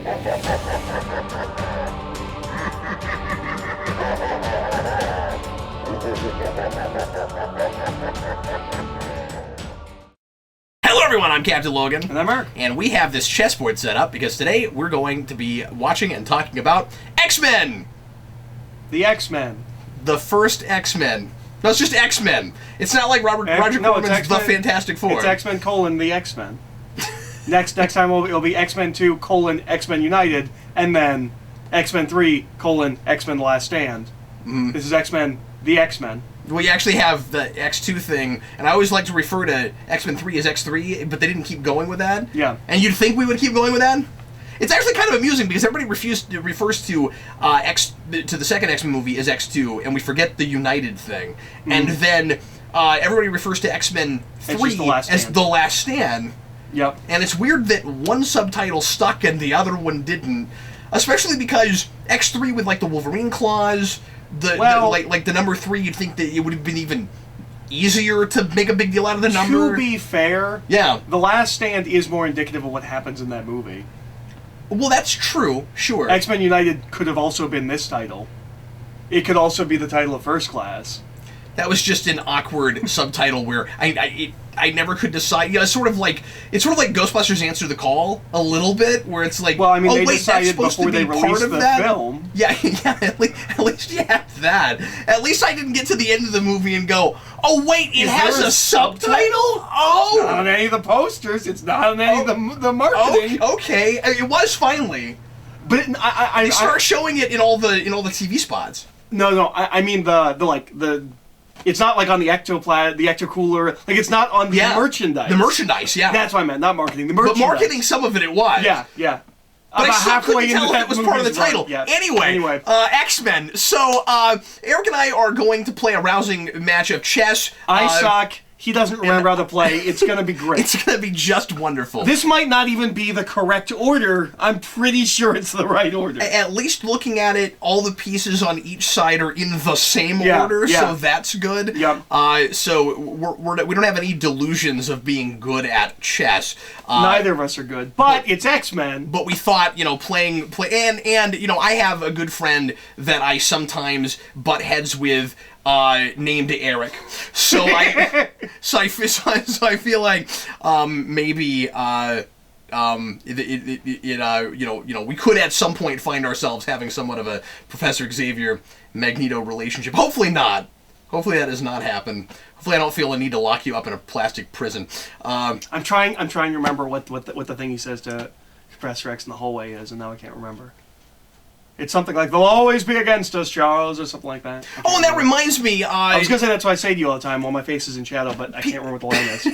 Hello everyone, I'm Captain Logan. And I'm Eric. And we have this chessboard set up because today we're going to be watching and talking about X-Men! The X-Men. The first X-Men. No, it's just X-Men. It's not like Roger Corman's The Fantastic Four. It's X-Men : the X-Men. next time it'll be X-Men 2 : X-Men United, and then X-Men 3 : X-Men: The Last Stand. This is X-Men: the X-Men. We actually have the X2 thing, and I always like to refer to X-Men 3 as X3, but they didn't keep going with that. Yeah. And you'd think we would keep going with that? It's actually kind of amusing because everybody refers to the second X-Men movie as X2, and we forget the United thing. And then everybody refers to X-Men 3 as The Last Stand. Yep. And it's weird that one subtitle stuck and the other one didn't, especially because X3 with like the Wolverine claws. Like the number 3, you'd think that it would have been even easier to make a big deal out of the number. To be fair, yeah, The Last Stand is more indicative of what happens in that movie. Well, that's true, sure. X-Men United could have also been this title. It could also be the title of First Class. That was just an awkward subtitle where I never could decide. Yeah, it's sort of like Ghostbusters Answer the Call a little bit, where it's like, well, I mean, they wait, decided that's supposed before to be they released part of the that film. Yeah. At least you have that. At least I didn't get to the end of the movie and go, oh wait, it has a subtitle. Oh, it's not on any of the posters. It's not on any of the marketing. Okay, it was finally, but they start showing it in all the TV spots. No, I mean the. It's not like on the Ecto Cooler. Like, it's not on the merchandise. The merchandise, yeah. That's what I meant, not marketing. The merchandise. But marketing, some of it was. Yeah. But I still couldn't tell if it was part of the title. Yeah. Anyway. X-Men. So, Eric and I are going to play a rousing match of chess. I suck. He doesn't remember how to play. It's going to be great. It's going to be just wonderful. This might not even be the correct order. I'm pretty sure it's the right order. At least looking at it, all the pieces on each side are in the same order, so that's good. Yep. So we don't have any delusions of being good at chess. Neither of us are good, but it's X-Men. But we thought, play, and I have a good friend that I sometimes butt heads with, named Eric. So I feel like maybe we could at some point find ourselves having somewhat of a Professor Xavier Magneto relationship. Hopefully not. Hopefully that does not happen. Hopefully I don't feel a need to lock you up in a plastic prison. I'm trying to remember what the thing he says to Professor X in the hallway is, and now I can't remember. It's something like, they'll always be against us, Charles, or something like that. Oh, and that reminds me... I was going to say that's what I say to you all the time while my face is in shadow, but I can't remember what the line is.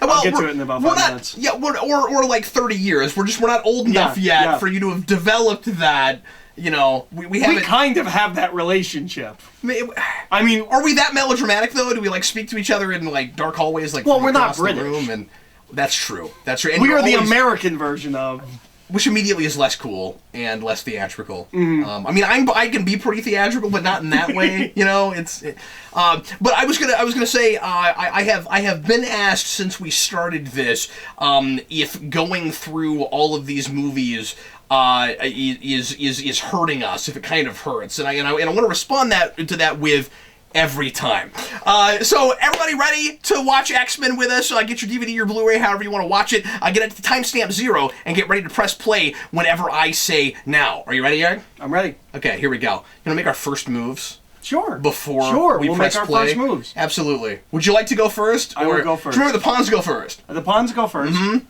I'll get to it in about 5 minutes. Yeah, or like 30 years. We're not old enough yet for you to have developed that. We kind of have that relationship. I mean... Are we that melodramatic, though? Do we, speak to each other in, dark hallways, well, we're not British. Room? And that's true. And we are the American version of... Which immediately is less cool and less theatrical. I can be pretty theatrical, but not in that way. But I was gonna say I have been asked since we started this if going through all of these movies is hurting us, if it kind of hurts, and I want to respond to that with every time. So everybody ready to watch X-Men with us? Get your DVD or Blu-ray, however you want to watch it. Get it to timestamp 0 and get ready to press play whenever I say now. Are you ready, Eric? I'm ready. Okay, here we go. You want to make our first moves? Sure. Before we press make our play? First moves. Absolutely. Would you like to go first? I will go first. Remember, the pawns go first. The pawns go first. Mm-hmm.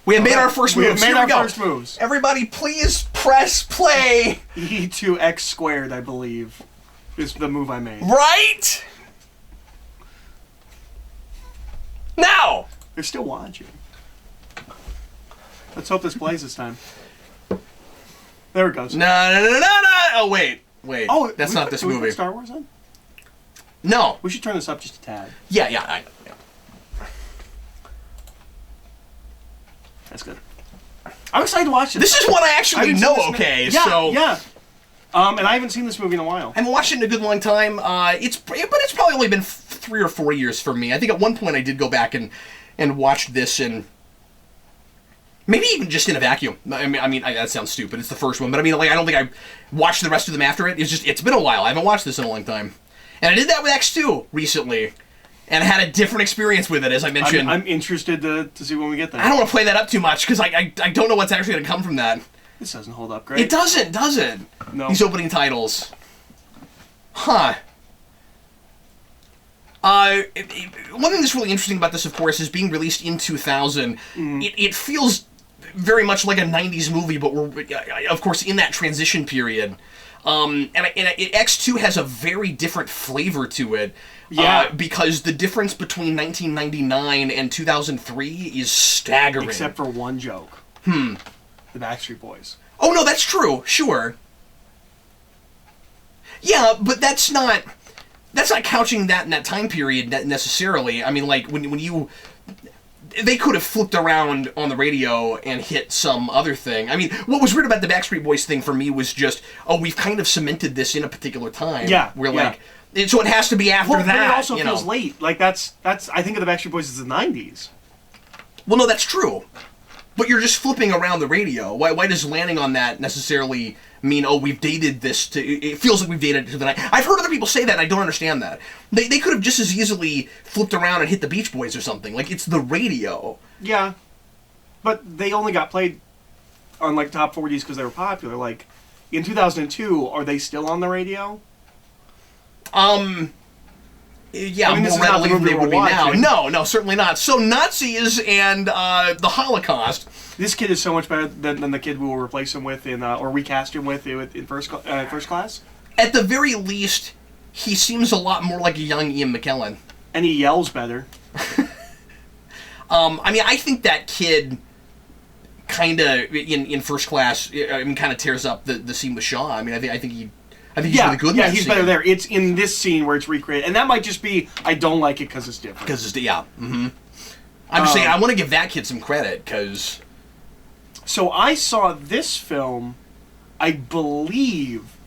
We have made our first moves. We have made our first moves. Everybody, please press play. E2x squared, I believe, is the move I made. Right? Now! They're still watching. Let's hope this plays this time. There it goes. No. Oh, wait. Oh, that's not this movie. We put Star Wars on? No. We should turn this up just a tad. Yeah, I know. That's good. I'm excited to watch this. This is one I actually know, okay? Yeah. And I haven't seen this movie in a while. I haven't watched it in a good long time. But it's probably only been 3 or 4 years for me. I think at one point I did go back and watch this and maybe even just in a vacuum. I mean, that sounds stupid. It's the first one, but I mean, like, I don't think I watched the rest of them after it. It's been a while. I haven't watched this in a long time, and I did that with X2 recently, and I had a different experience with it, as I mentioned. I'm interested to see when we get there. I don't want to play that up too much because I don't know what's actually going to come from that. This doesn't hold up great. It doesn't, does it? No. These opening titles. Huh. One thing that's really interesting about this, of course, is being released in 2000. It feels very much like a 90s movie, but we're, of course, in that transition period. And X2 has a very different flavor to it. Yeah. Because the difference between 1999 and 2003 is staggering. Except for one joke. The Backstreet Boys. Oh, no, that's true. Sure. Yeah, but that's not couching that in that time period necessarily. I mean, like, when you... They could have flipped around on the radio and hit some other thing. I mean, what was weird about the Backstreet Boys thing for me was just, we've kind of cemented this in a particular time. Yeah. We're like, so it has to be after that. But it also you feels know. late. Like, that's. I think of the Backstreet Boys as the 90s. Well, no, that's true. But you're just flipping around the radio. Why does landing on that necessarily mean, we've dated this to... It feels like we've dated it to the night. I've heard other people say that, and I don't understand that. They could have just as easily flipped around and hit the Beach Boys or something. Like, it's the radio. Yeah. But they only got played on, like, top 40s because they were popular. Like, in 2002, are they still on the radio? Yeah, I mean, more this is not readily the than movie they we're would be now. watching. No, certainly not. So Nazis and the Holocaust. This kid is so much better than the kid we will replace him with or recast him with in first class. At the very least, he seems a lot more like a young Ian McKellen. And he yells better. I mean, I think that kid kind of in first class. I mean, kind of tears up the scene with Shaw. I mean, I think he's really good. Yeah, in that he's scene. better there. It's in this scene where it's recreated, and that might just be I don't like it because it's different. Because it's I'm just saying I want to give that kid some credit because. So I saw this film, I believe.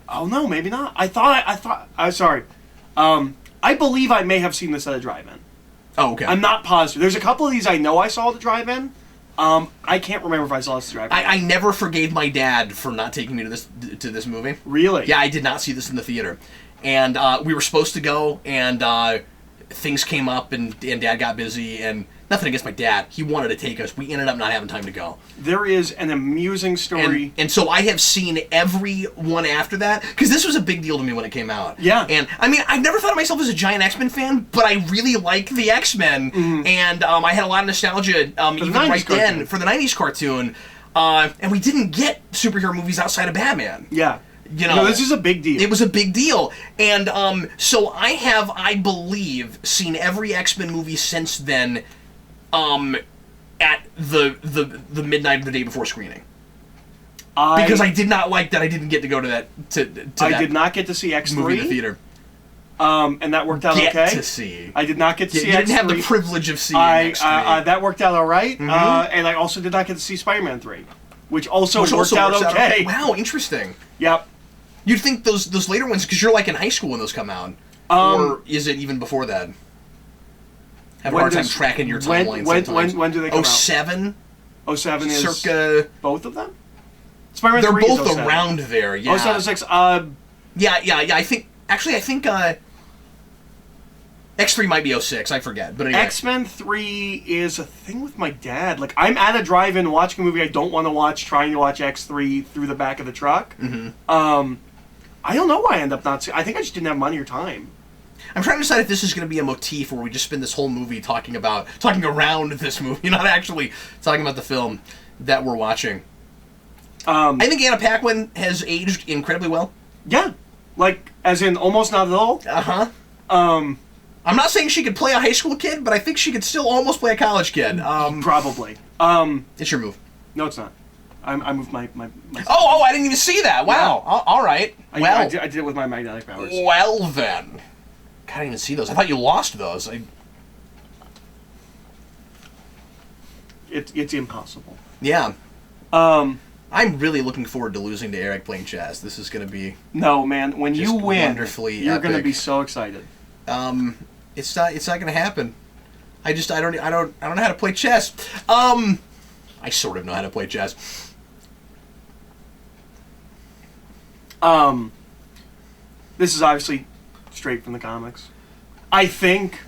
Oh no, maybe not. I'm sorry. I believe I may have seen this at a drive-in. Oh, okay. I'm not positive. There's a couple of these I know I saw at the drive-in. I can't remember if I saw this at the drive-in. I never forgave my dad for not taking me to this movie. Really? Yeah, I did not see this in the theater, and we were supposed to go, and things came up, and Dad got busy, and nothing against my dad. He wanted to take us. We ended up not having time to go. There is an amusing story. And so I have seen every one after that, because this was a big deal to me when it came out. Yeah. And, I mean, I've never thought of myself as a giant X-Men fan, but I really like the X-Men, and I had a lot of nostalgia even right then for the 90s cartoon, and we didn't get superhero movies outside of Batman. Yeah. You know, no, this is a big deal. It was a big deal. And so I have, I believe, seen every X-Men movie since then at the midnight of the day before screening. Because I did not like that I didn't get to go to that I did not get to see X3 movie in the theater. And that worked out okay. Get to see. I did not get to see X3. You didn't have the privilege of seeing X3. That worked out all right. And I also did not get to see Spider-Man 3, which also worked out okay. Wow, interesting. Yep. You'd think those later ones, because you're like in high school when those come out, or is it even before that? Have a hard time tracking your timeline sometimes. When do they come out? 07? 07 is circa both of them? Spider-Man They're 3 both is 07. around there, yeah. 07, 06, Yeah, I think X3 might be 06, I forget. But anyway. X-Men 3 is a thing with my dad. Like, I'm at a drive-in watching a movie I don't want to watch, trying to watch X3 through the back of the truck. I don't know why I end up not seeing. I think I just didn't have money or time. I'm trying to decide if this is going to be a motif where we just spend this whole movie talking around this movie, not actually talking about the film that we're watching. I think Anna Paquin has aged incredibly well. Yeah. Like, as in almost not at all. Uh-huh. I'm not saying she could play a high school kid, but I think she could still almost play a college kid. Probably. It's your move. No, it's not. I moved my Oh, I didn't even see that. Wow. Yeah. All right. Well, I did it with my magnetic powers. Well, then. God, I didn't even see those. I thought you lost those. It's impossible. Yeah. I'm really looking forward to losing to Eric playing chess. This is going to be No, man. When you win, wonderfully you're going to epic. be so excited. It's not going to happen. I don't know how to play chess. I sort of know how to play chess. This is obviously straight from the comics. I think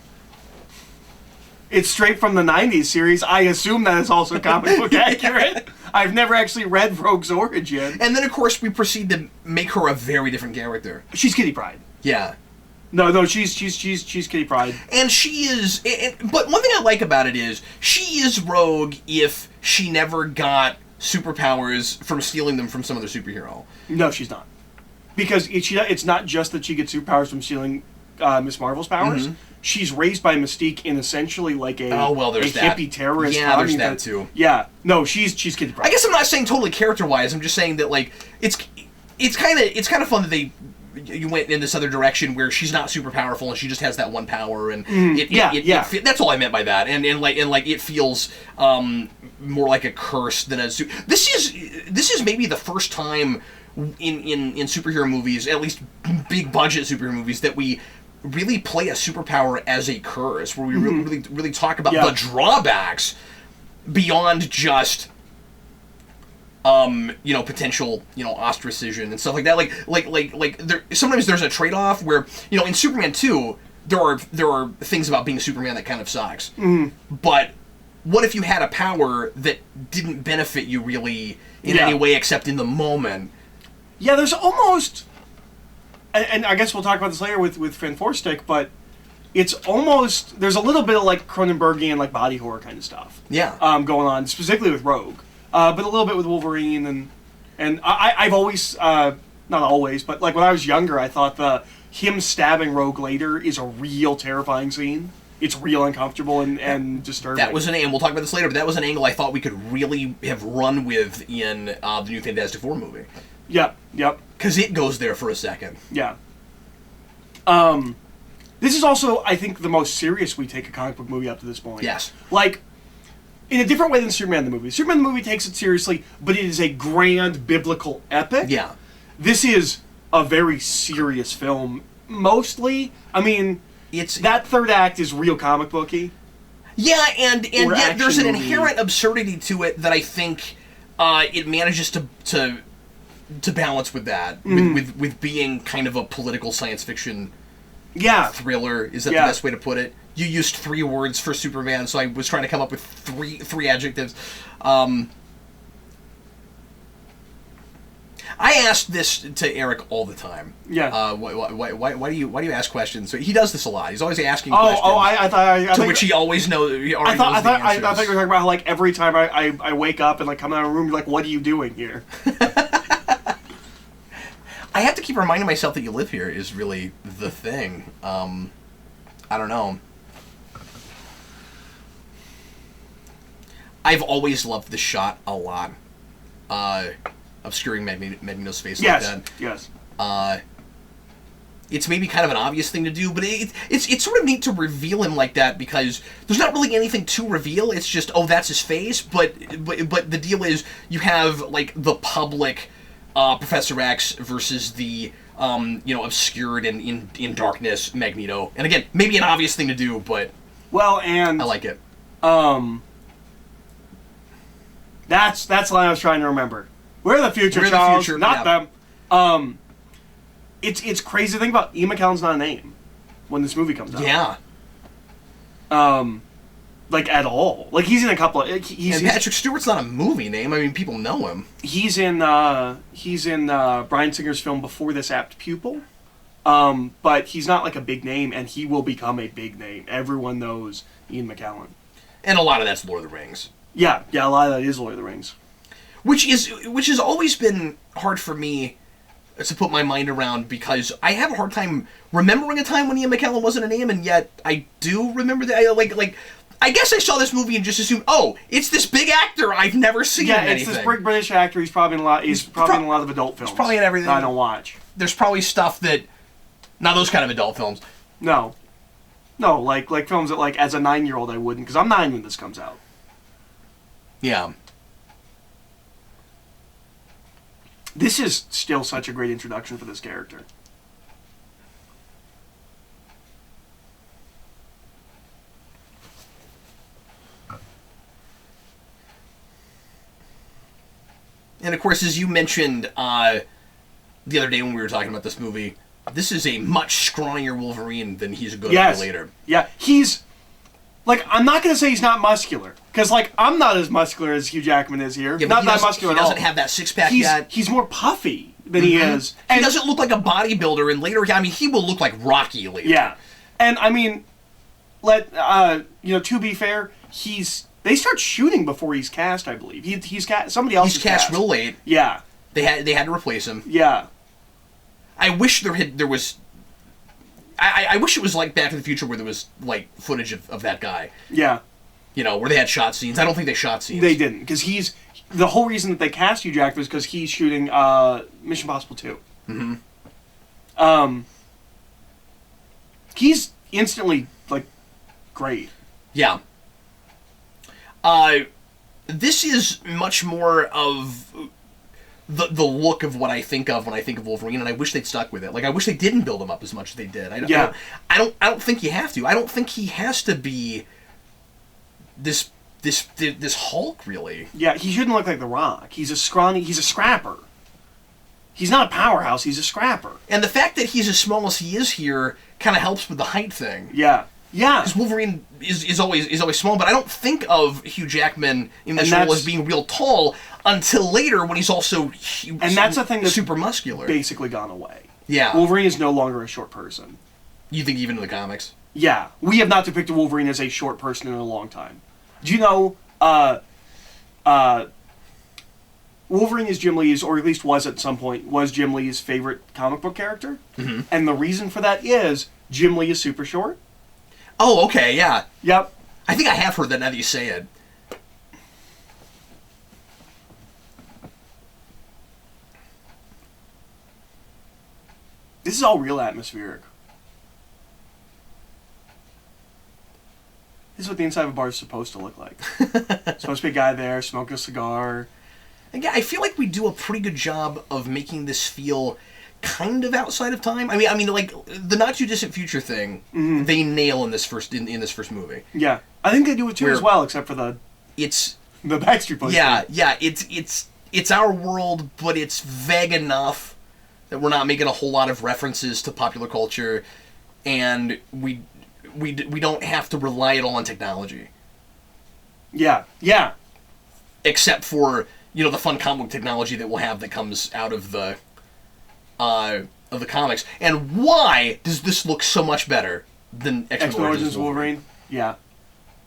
it's straight from the 90s series. I assume that is also comic book accurate. I've never actually read Rogue's origin. And then, of course, we proceed to make her a very different character. She's Kitty Pryde. Yeah. No, she's Kitty Pryde. And she is... But one thing I like about it is, she is Rogue if she never got superpowers from stealing them from some other superhero. No, she's not. Because it's not just that she gets superpowers from stealing Miss Marvel's powers. Mm-hmm. She's raised by Mystique in essentially like a hippie terrorist. Yeah, there's that too. Yeah, no, she's Kitty Pryde. I guess I'm not saying totally character-wise. I'm just saying that like it's kind of fun that you went in this other direction where she's not super powerful and she just has that one power and that's all I meant by that. And it feels more like a curse than a. This is maybe the first time in superhero movies, at least big budget superhero movies, that we really play a superpower as a curse, where we really talk about the drawbacks beyond just potential ostracism and stuff like that. Like sometimes there's a trade-off where in Superman 2 there are things about being Superman that kind of sucks. But what if you had a power that didn't benefit you really in any way except in the moment? Yeah, there's almost, and I guess we'll talk about this later with Fan Four Stick, but it's almost, there's a little bit of like Cronenbergian like body horror kind of stuff. Yeah. Going on, specifically with Rogue, but a little bit with Wolverine and I've always, not always, but like when I was younger, I thought him stabbing Rogue later is a real terrifying scene. It's real uncomfortable and disturbing. That was an angle, we'll talk about this later, but that was an angle I thought we could really have run with in the new Fantastic Four movie. Yep. Because it goes there for a second. Yeah. This is also, I think, the most serious we take a comic book movie up to this point. Yes. Like, in a different way than Superman the movie. Superman the movie takes it seriously, but it is a grand biblical epic. Yeah. This is a very serious film, mostly. I mean, that third act is real comic booky. Yeah, and yet there's an inherent absurdity to it that I think it manages to balance with that, with being kind of a political science fiction thriller. Is that the best way to put it? You used 3 words for Superman, so I was trying to come up with three adjectives. I ask this to Eric all the time. Yeah. Why do you ask questions? So he does this a lot. He's always asking questions. I thought to which he always knows. I thought you were talking about how like every time I wake up and like come out of a room, you're like, what are you doing here? I have to keep reminding myself that you live here is really the thing. I don't know. I've always loved the shot a lot. Obscuring Magneto's face like that. Yes. It's maybe kind of an obvious thing to do, but it's sort of neat to reveal him like that because there's not really anything to reveal. It's just, that's his face. But the deal is you have like the public Professor X versus the obscured and in darkness Magneto. And again, maybe an obvious thing to do, but and I like it. That's the line I was trying to remember. We're the future, Charles, not them. It's crazy to think about. Ian McKellen's not a name when this movie comes out. Yeah. Like at all. Like he's in a couple of. And Patrick Stewart's not a movie name. I mean, people know him. He's in Bryan Singer's film before this, Apt Pupil. But he's not like a big name, and he will become a big name. Everyone knows Ian McKellen. And a lot of that's Lord of the Rings. Yeah, a lot of that is Lord of the Rings. Which has always been hard for me to put my mind around because I have a hard time remembering a time when Ian McKellen wasn't a name, and yet I do remember that. Like I guess I saw this movie and just assumed, it's this big actor I've never seen. Yeah, it's this big British actor. He's probably in a lot. He's probably in a lot of adult films. He's probably in everything that I don't watch. There's probably stuff that, not those kind of adult films. No, like films that like as a 9-year-old I wouldn't, because I'm 9 when this comes out. Yeah. This is still such a great introduction for this character. And of course, as you mentioned the other day when we were talking about this movie, this is a much scrawnier Wolverine than he's going to be later. Yeah, he's... Like, I'm not going to say he's not muscular. Because, like, I'm not as muscular as Hugh Jackman is here. Yeah, not that muscular at all. He doesn't have that six-pack yet. He's more puffy than he is. And he doesn't look like a bodybuilder. And later, I mean, he will look like Rocky later. Yeah. And, I mean, to be fair, they start shooting before he's cast, I believe. He's cast. Somebody else He's cast real late. Yeah. They had to replace him. Yeah. I wish there was... I wish it was like Back to the Future where there was, like, footage of that guy. Yeah. You know, where they had shot scenes. I don't think they shot scenes. They didn't, because the whole reason that they cast Hugh Jackman was because he's shooting Mission Impossible 2. Mm-hmm. He's instantly, like, great. Yeah. This is much more of the look of what I think of when I think of Wolverine, and I wish they'd stuck with it. Like, I wish they didn't build him up as much as they did. I don't think you have to. I don't think he has to be this Hulk, really. Yeah, he shouldn't look like The Rock. He's a scrapper. He's not a powerhouse, he's a scrapper. And the fact that he's as small as he is here kind of helps with the height thing. Yeah. Yeah. Because Wolverine is always small, but I don't think of Hugh Jackman in this role as being real tall until later when he's also and that's the thing that's super muscular. Basically gone away. Yeah. Wolverine is no longer a short person. You think even in the comics? Yeah. We have not depicted Wolverine as a short person in a long time. Do you know Wolverine is Jim Lee's, or at least was at some point, was Jim Lee's favorite comic book character? Mm-hmm. And the reason for that is Jim Lee is super short. Oh, okay, yeah. Yep. I think I have heard that now that you say it. This is all real atmospheric. This is what the inside of a bar is supposed to look like. Supposed to be a guy there smoking a cigar. And yeah, I feel like we do a pretty good job of making this feel kind of outside of time. I mean, like the not too distant future thing, they nail in this first movie. Yeah, I think they do it too as well, except for the Backstreet Boys. Yeah, it's our world, but it's vague enough that we're not making a whole lot of references to popular culture, and we don't have to rely at all on technology. Yeah, yeah. Except for the fun comic book technology that we'll have that comes out of the comics. And why does this look so much better than X-Men Origins Wolverine? Yeah.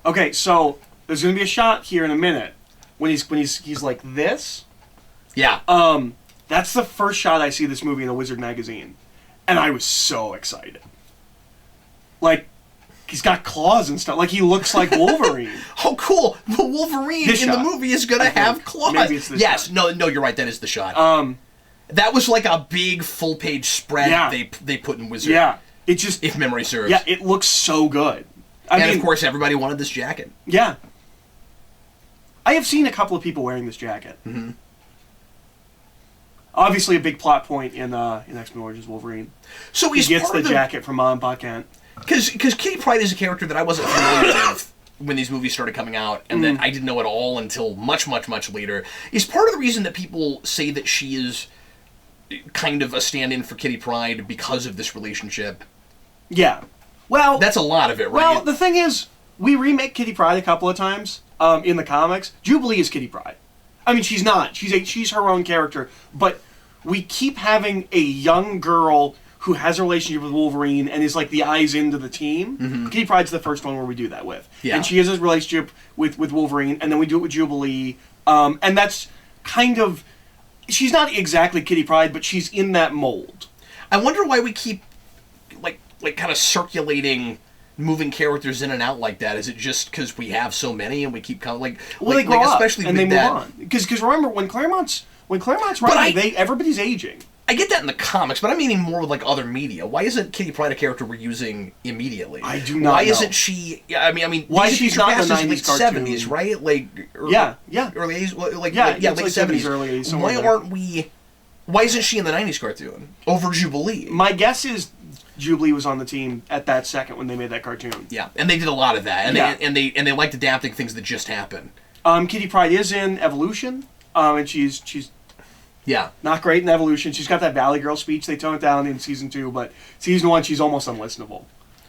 Okay, so there's gonna be a shot here in a minute when he's like this. Yeah. That's the first shot I see of this movie in the Wizard magazine, and I was so excited. Like, he's got claws and stuff. Like, he looks like Wolverine. Oh, cool! The Wolverine the movie is gonna have claws. Maybe it's this shot. No, you're right. That is the shot. That was like a big full-page spread they put in Wizard. Yeah, it just, if memory serves. Yeah, it looks so good. I mean, of course, everybody wanted this jacket. Yeah. I have seen a couple of people wearing this jacket. Mm-hmm. Obviously, a big plot point in X-Men Origins Wolverine. So he gets the jacket from Mom and Pa Kent. Because Kitty Pryde is a character that I wasn't familiar with when these movies started coming out, and that I didn't know at all until much, much, much later. Is part of the reason that people say that she is kind of a stand-in for Kitty Pryde because of this relationship. Yeah. Well, that's a lot of it, right? Well, the thing is, we remake Kitty Pryde a couple of times in the comics. Jubilee is Kitty Pryde. I mean, she's not. She's her own character, but we keep having a young girl who has a relationship with Wolverine and is like the eyes into the team. Mm-hmm. Kitty Pryde's the first one where we do that with. Yeah. And she has a relationship with Wolverine, and then we do it with Jubilee. And that's kind of... She's not exactly Kitty Pryde, but she's in that mold. I wonder why we keep, like kind of circulating moving characters in and out like that. Is it just because we have so many and we keep kind of they grow up especially and they move on? Because remember, when Claremont's writing, everybody's aging. I get that in the comics, but I'm meaning more with other media. Why isn't Kitty Pryde a character we're using immediately? I do not know. Why isn't she? I mean, why she's not in the 90s cartoon? 70s, right? Yeah, early 80s, late 70s, early 80s. Why Why isn't she in the 90s cartoon? Over Jubilee. My guess is Jubilee was on the team at that second when they made that cartoon. Yeah, and they did a lot of that. And Yeah. they liked adapting things that just happen. Kitty Pryde is in Evolution, and she's Yeah. not great in Evolution. She's got that Valley Girl speech. They toned it down in season 2, but season 1 she's almost unlistenable.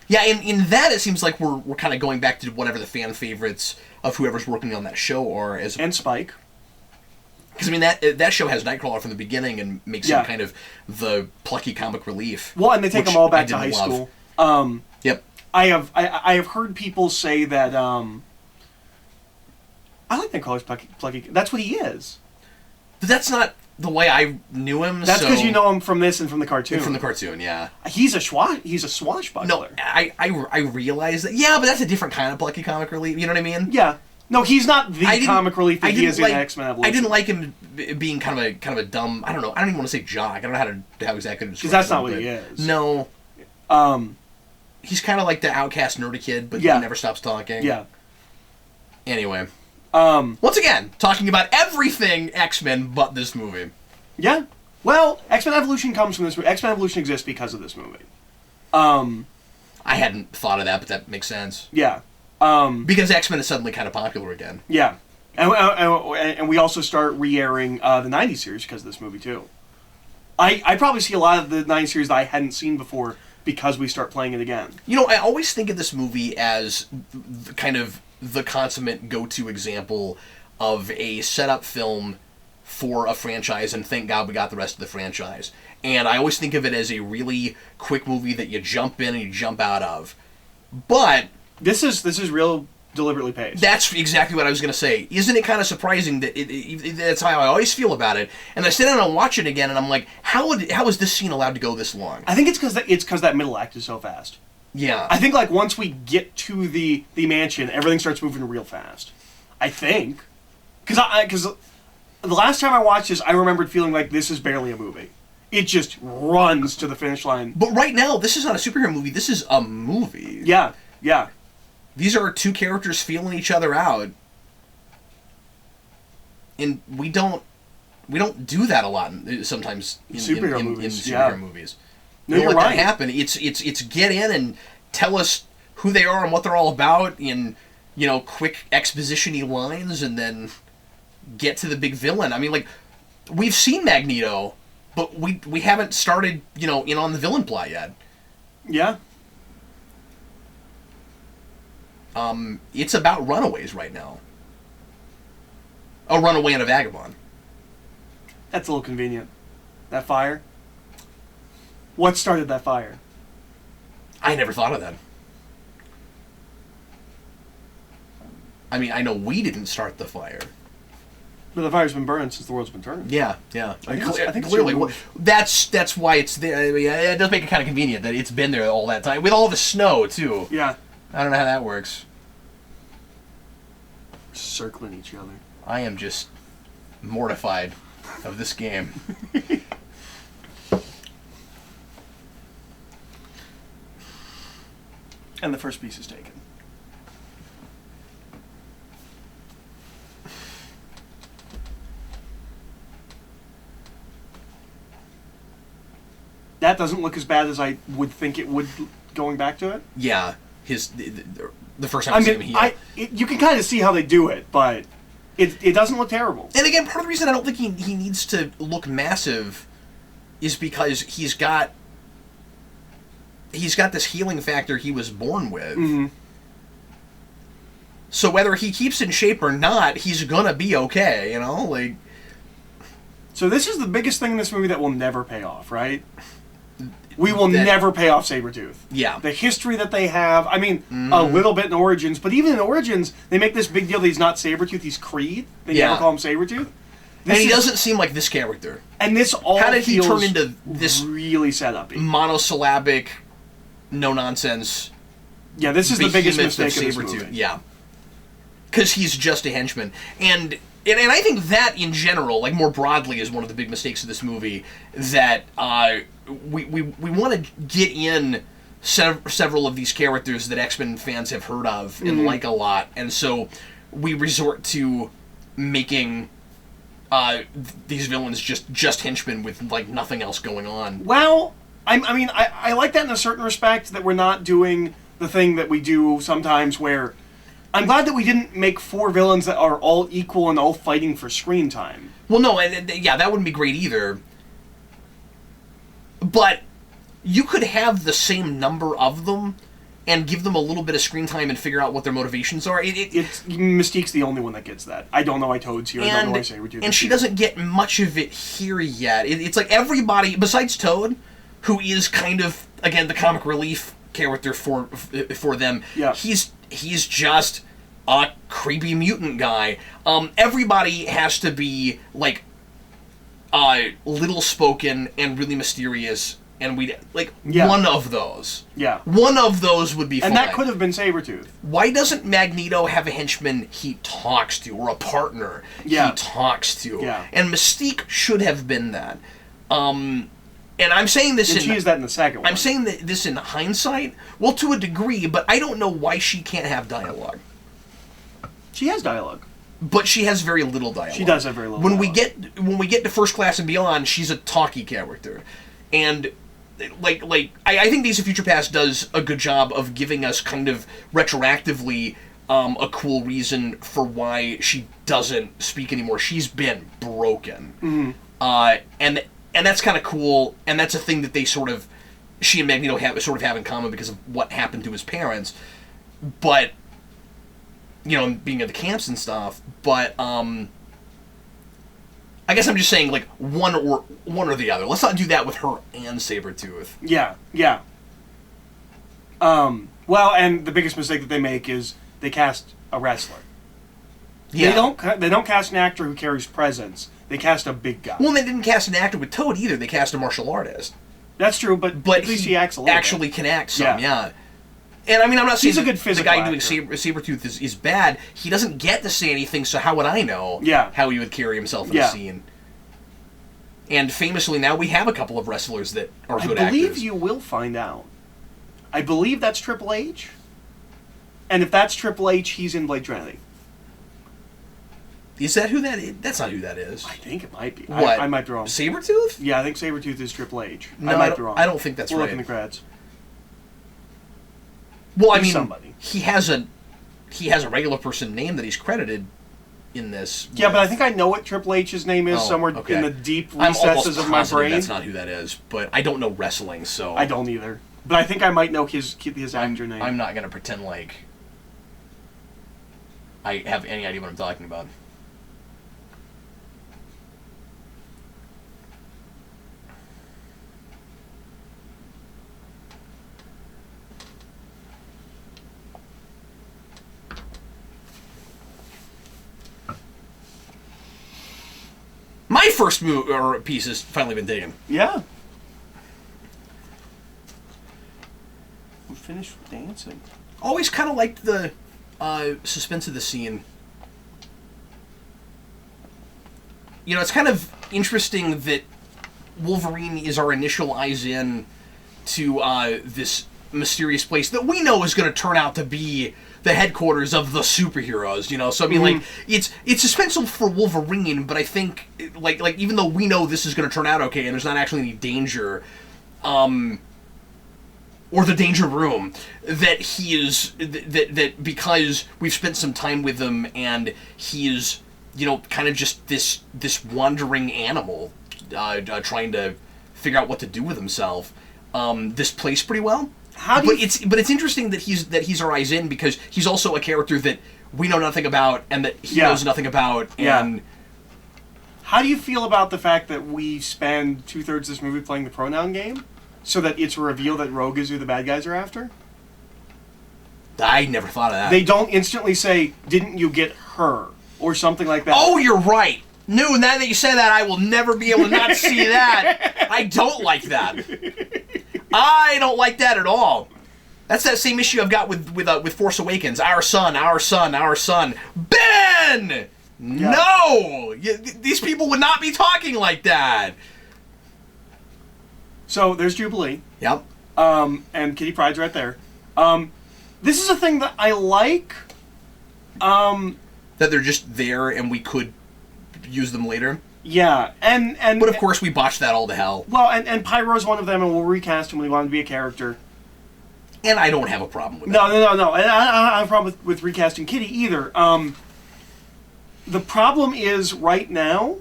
Yeah, in that it seems like we're kind of going back to whatever the fan favorites of whoever's working on that show are. And Spike. Because, I mean, that show has Nightcrawler from the beginning and makes him kind of the plucky comic relief. Well, and they take them all back to high school. Yep. I have heard people say that, I like Nightcrawler's plucky. That's what he is. But that's not the way I knew him. That's because you know him from this and from the cartoon. From the cartoon, yeah. He's a swashbuckler. No, I realize that. Yeah, but that's a different kind of plucky comic relief. You know what I mean? Yeah. No, he's not the comic relief that he is in X-Men Evolution. I didn't like him being kind of a dumb. I don't know. I don't even want to say jock. I don't know how exactly to describe. Because that's not what he is. No. He's kind of like the outcast nerdy kid, but he never stops talking. Yeah. Anyway. Once again, talking about everything X-Men but this movie. Yeah. Well, X-Men Evolution comes from this movie. X-Men Evolution exists because of this movie. I hadn't thought of that, but that makes sense. Yeah. Because X-Men is suddenly kind of popular again. Yeah. And we also start re-airing the 90s series because of this movie, too. I probably see a lot of the 90s series that I hadn't seen before because we start playing it again. You know, I always think of this movie as kind of the consummate go-to example of a setup film for a franchise, and thank God we got the rest of the franchise. And I always think of it as a really quick movie that you jump in and you jump out of. But this is real deliberately paced. That's exactly what I was going to say. Isn't it kind of surprising that that's how I always feel about it? And I sit down and watch it again, and I'm like, how is this scene allowed to go this long? I think it's because that middle act is so fast. Yeah. I think, like, once we get to the mansion, everything starts moving real fast. I think. Because the last time I watched this, I remembered feeling like this is barely a movie. It just runs to the finish line. But right now, this is not a superhero movie. This is a movie. Yeah, yeah. These are two characters feeling each other out. And we don't do that a lot sometimes in superhero movies. No, you're right. Let that happen. It's get in and tell us who they are and what they're all about in, quick exposition-y lines, and then get to the big villain. I mean, like, we've seen Magneto, but we haven't started, in on the villain plot yet. Yeah. It's about runaways right now. A runaway and a vagabond. That's a little convenient. That fire. What started that fire? I never thought of that. I mean, I know we didn't start the fire. But the fire's been burning since the world's been turning. Yeah. I think clearly, that's why it's there. I mean, it does make it kind of convenient that it's been there all that time with all the snow too. Yeah. I don't know how that works. Circling each other. I am just mortified of this game. And the first piece is taken. That doesn't look as bad as I would think it would going back to it. Yeah, the first time I see him heal. You can kind of see how they do it, but it doesn't look terrible. And again, part of the reason I don't think he needs to look massive is because he's got this healing factor he was born with. Mm-hmm. So whether he keeps in shape or not, he's gonna be okay, like. So this is the biggest thing in this movie that will never pay off, right? We will never pay off Sabretooth. Yeah. The history that they have, I mean, a little bit in Origins, but even in Origins, they make this big deal that he's not Sabretooth, he's Creed. They never call him Sabretooth. And he doesn't seem like this character. And this all How did he turn into this really set-up-y? Monosyllabic, no-nonsense... Yeah, this is the biggest mistake of this movie. Yeah. Because he's just a henchman. And I think that, in general, like more broadly, is one of the big mistakes of this movie, that we want to get in several of these characters that X-Men fans have heard of and like a lot, and so we resort to making these villains just henchmen with like nothing else going on. Well, I like that in a certain respect, that we're not doing the thing that we do sometimes where I'm glad that we didn't make 4 villains that are all equal and all fighting for screen time. Well, no, yeah, that wouldn't be great either. But you could have the same number of them and give them a little bit of screen time and figure out what their motivations are. Mystique's the only one that gets that. I don't know why Toad's here. I don't know why Sabretooth. And she doesn't get much of it here yet. It's like everybody, besides Toad, who is kind of, again, the comic relief character for them. Yeah. He's just a creepy mutant guy. Everybody has to be like little spoken and really mysterious, and one of those. Yeah. One of those would be fine. And that could have been Sabretooth. Why doesn't Magneto have a henchman he talks to, or a partner he talks to? Yeah. And Mystique should have been that. And I'm saying this she is that in the second one. I'm saying this in hindsight, well, to a degree, but I don't know why she can't have dialogue. She has dialogue. But she has very little dialogue. She does have very little dialogue. When we get to First Class and Beyond, she's a talky character. And I think Days of Future Past does a good job of giving us kind of retroactively a cool reason for why she doesn't speak anymore. She's been broken. Mm-hmm. And that's kind of cool, and that's a thing that she and Magneto have in common because of what happened to his parents. But, being at the camps and stuff. But I guess I'm just saying, like, one or the other. Let's not do that with her and Sabretooth. Yeah. Well, and the biggest mistake that they make is they cast a wrestler. Yeah. They don't cast an actor who carries presence. They cast a big guy. Well, they didn't cast an actor with Toad either. They cast a martial artist. That's true, but at least he acts a little actually bit. Can act some, yeah. And I mean, I'm not saying he's a good physical the guy actor. doing Sabretooth is bad. He doesn't get to say anything, so how would I know how he would carry himself in a scene? And famously, now we have a couple of wrestlers that are good actors. I believe you will find out. I believe that's Triple H. And if that's Triple H, he's in Blade Trinity. Is that who that is? That's not who that is. I think it might be. What? I might be wrong. Sabretooth? Yeah, I think Sabretooth is Triple H. No, I might be wrong. I don't think that's we'll right. Look in the credits. Well, I mean, somebody. He has a regular person name that he's credited in this. Yeah, but I think I know what Triple H's name is somewhere in the deep recesses of my brain. That's not who that is, but I don't know wrestling, so I don't either. But I think I might know his actor name. I'm not going to pretend like I have any idea what I'm talking about. My first piece has finally been taken. Yeah. We finished dancing. Always kind of liked the suspense of the scene. It's kind of interesting that Wolverine is our initial eyes in to this mysterious place that we know is going to turn out to be the headquarters of the superheroes, So I mean, like, it's suspenseful for Wolverine, but I think, like even though we know this is going to turn out okay, and there's not actually any danger, or the danger room, that he is that because we've spent some time with him, and he is, kind of just this wandering animal, trying to figure out what to do with himself. This plays pretty well. It's interesting that he's our eyes in, because he's also a character that we know nothing about and that he knows nothing about. And how do you feel about the fact that we spend 2/3 of this movie playing the pronoun game, so that it's a reveal that Rogue is who the bad guys are after? I never thought of that. They don't instantly say, "Didn't you get her?" or something like that. Oh, you're right. No, now that you say that, I will never be able to not see that. I don't like that. I don't like that at all. That's that same issue I've got with Force Awakens. Our son. Ben! Yeah. No! These people would not be talking like that. So, there's Jubilee. Yep. And Kitty Pryde's right there. This is a thing that I like. That they're just there and we could, use them later. Yeah, but of course we botched that all to hell. Well, and Pyro's one of them, and we'll recast him when we want him to be a character. And I don't have a problem with that. No. And I don't have a problem with recasting Kitty either. The problem is right now,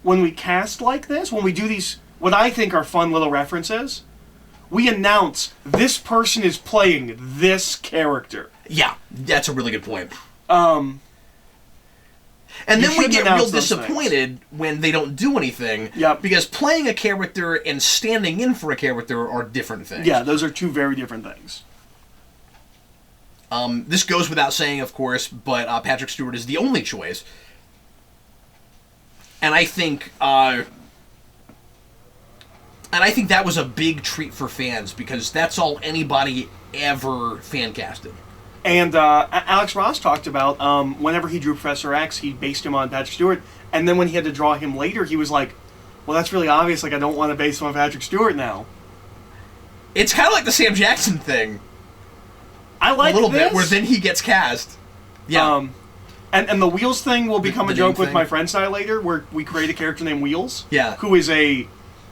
when we cast like this, when we do these, what I think are fun little references, we announce this person is playing this character. Yeah, that's a really good point. And You then we get real announce those disappointed when they don't do anything. Yep. Because playing a character and standing in for a character are different things. Yeah, those are two very different things. This goes without saying, of course, but Patrick Stewart is the only choice. And I think that was a big treat for fans, because that's all anybody ever fan casted. And Alex Ross talked about whenever he drew Professor X, he based him on Patrick Stewart, and then when he had to draw him later, he was like, well, that's really obvious, like, I don't want to base him on Patrick Stewart now. It's kind of like the Sam Jackson thing. I like a little this. bit, where then he gets cast. Yeah. And the Wheels thing will become the a joke with thing. my friends and I later, where we create a character named Wheels. Yeah. Who is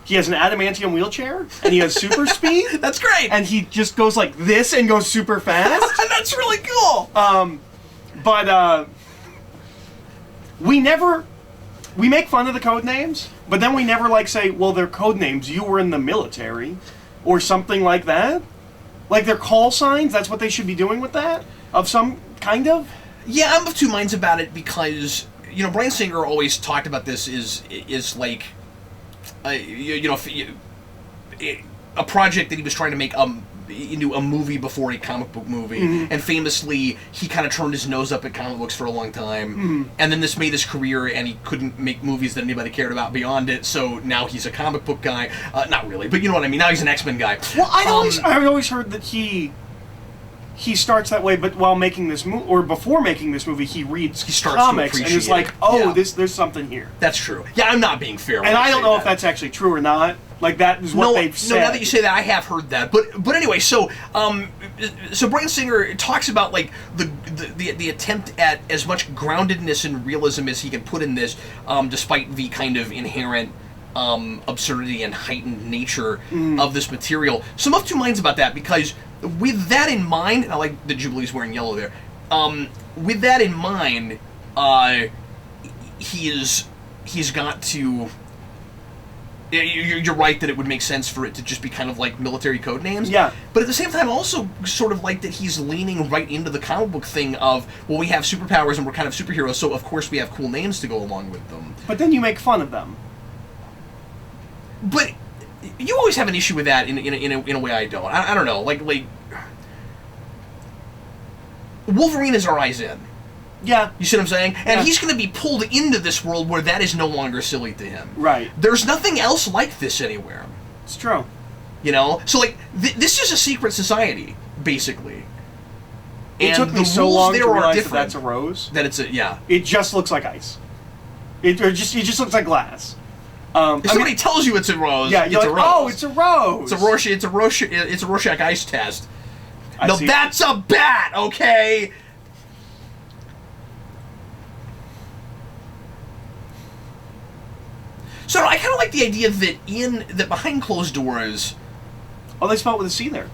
he has an adamantium wheelchair, and he has super speed. That's great. And he just goes like this and goes super fast. That's really cool. But we make fun of the code names, but then we never like say, well, they're code names. You were in the military, or something like that. Like they're call signs. That's what they should be doing with that, of some kind of. Yeah, I'm of two minds about it, because Bryan Singer always talked about this is like a project that he was trying to make into a movie before a comic book movie, and famously he kind of turned his nose up at comic books for a long time, and then this made his career, and he couldn't make movies that anybody cared about beyond it, so now he's a comic book guy. Not really, but you know what I mean. Now he's an X-Men guy. Well, I've always heard that he starts that way, but while making this movie, or before making this movie, he reads comics and is like, there's something here. That's true. Yeah, I'm not being fair. And I don't know if that's actually true or not. Like, that is what they've said. No, now that you say that, I have heard that. But anyway, so Bryan Singer talks about like the attempt at as much groundedness and realism as he can put in this, despite the kind of inherent absurdity and heightened nature of this material. So I'm of two minds about that, because with that in mind, and I like that Jubilee's wearing yellow there. With that in mind, he's got to. You're right that it would make sense for it to just be kind of like military code names. Yeah. But at the same time, also sort of like that he's leaning right into the comic book thing of, well, we have superpowers and we're kind of superheroes, so of course we have cool names to go along with them. But then you make fun of them. But you always have an issue with that in a way I don't. I don't know. Like Wolverine is our eyes in. Yeah. You see what I'm saying? And Yeah. he's going to be pulled into this world where that is no longer silly to him. Right. There's nothing else like this anywhere. It's true. So like this is a secret society, basically. It took me so long to realize that that's a rose. That it's a It just looks like ice. It just looks like glass. If somebody tells you it's a rose, yeah, it's you're a like, rose. oh, it's a rose. It's a Rorschach ice test. No, that's a bat, okay? So I kind of like the idea that behind closed doors. Oh, they spell it with a C there.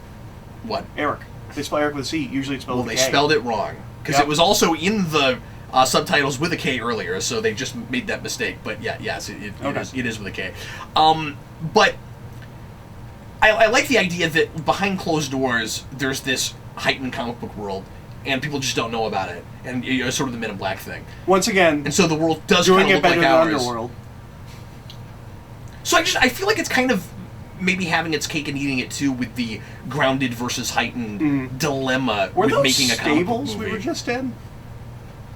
What? Eric. They spell Eric with a C. Usually it's spelled with a K. Well, they spelled it wrong, because it was also in the subtitles with a K earlier, so they just made that mistake. But yes, it is with a K. But I like the idea that behind closed doors there's this heightened comic book world, and people just don't know about it, and sort of the Men in Black thing. Once again, and so the world does doing kind of it look better like than ours. Underworld. So I feel like it's kind of maybe having its cake and eating it too, with the grounded versus heightened dilemma with making a comic book movie. We were just in?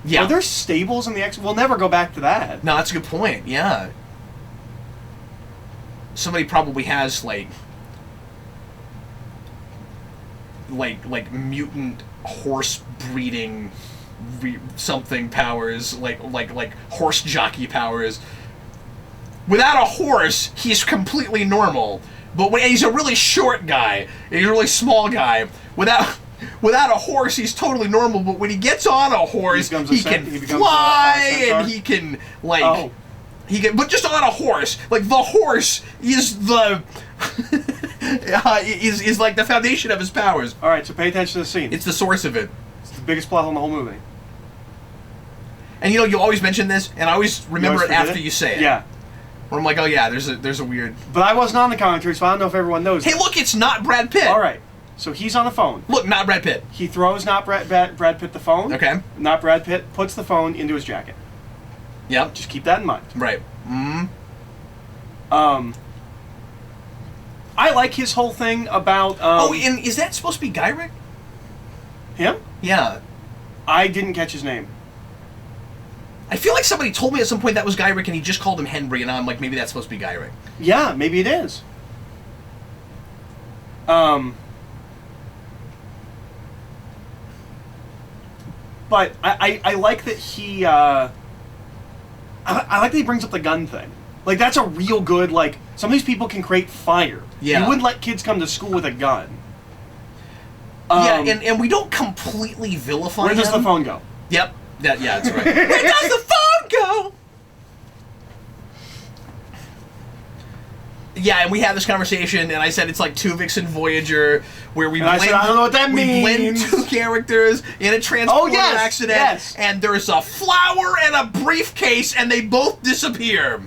Yeah. Are there stables in the X? We'll never go back to that. No, that's a good point. Yeah. Somebody probably has like mutant horse breeding something powers, like horse jockey powers. Without a horse, he's completely normal. But when he's a really short guy, he's a really small guy. Without a horse, he's totally normal. But when he gets on a horse, he can fly and he can but just on a horse. Like, the horse is the is like the foundation of his powers. All right, so pay attention to the scene. It's the source of it. It's the biggest plot hole in the whole movie. And you always mention this, and I always remember it after you say it. Yeah. Where I'm like, oh yeah, there's a weird. But I wasn't on the commentary, so I don't know if everyone knows. Hey, look, it's not Brad Pitt. All right. So he's on the phone. Look, not Brad Pitt. He throws not Brad Pitt the phone. Okay. Not Brad Pitt puts the phone into his jacket. Yep. Just keep that in mind. Right. I like his whole thing about. And is that supposed to be Gyrick? Him? Yeah. I didn't catch his name. I feel like somebody told me at some point that was Gyrick, and he just called him Henry, and I'm like, maybe that's supposed to be Gyrick. Yeah, maybe it is. But I like that he. I like that he brings up the gun thing. Like, that's a real good, like, some of these people can create fire. Yeah. You wouldn't let kids come to school with a gun. Yeah, and we don't completely vilify him. Where does the phone go? Yep. Yeah, that's right. Where does the phone go? Yeah, and we had this conversation, and I said it's like Tuvix and Voyager, where we blend, I don't know what that we blend means. two characters in a transport accident, yes. and there's a flower and a briefcase, and they both disappear.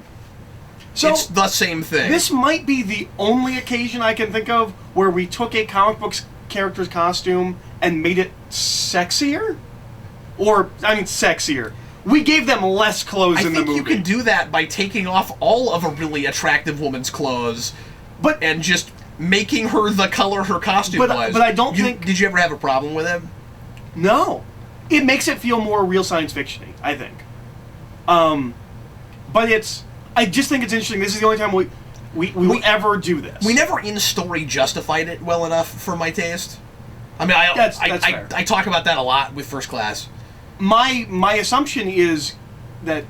So it's the same thing. This might be the only occasion I can think of where we took a comic book character's costume and made it sexier? Or, I mean, sexier. We gave them less clothes in the movie. I think you can do that by taking off all of a really attractive woman's clothes, and just making her the color her costume was. But I don't think... Did you ever have a problem with it? No. It makes it feel more real science fiction-y, I think. But it's... I just think it's interesting. This is the only time we will ever do this. We never in story justified it well enough for my taste. I mean, I talk about that a lot with First Class. My assumption is that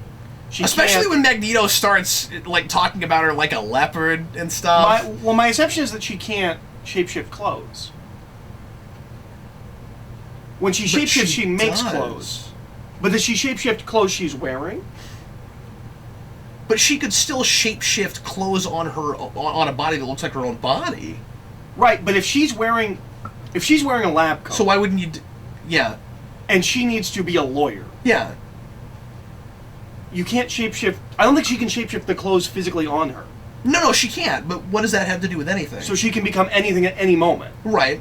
she especially when Magneto starts like talking about her like a leopard and stuff. My assumption is that she can't shapeshift clothes. When she shapeshifts, she makes clothes. But does she shapeshift clothes she's wearing? But she could still shapeshift clothes on her on a body that looks like her own body. Right, but if she's wearing a lab coat, so why wouldn't you? Yeah. And she needs to be a lawyer. Yeah. You can't shapeshift. I don't think she can shapeshift the clothes physically on her. No, she can't. But what does that have to do with anything? So she can become anything at any moment. Right.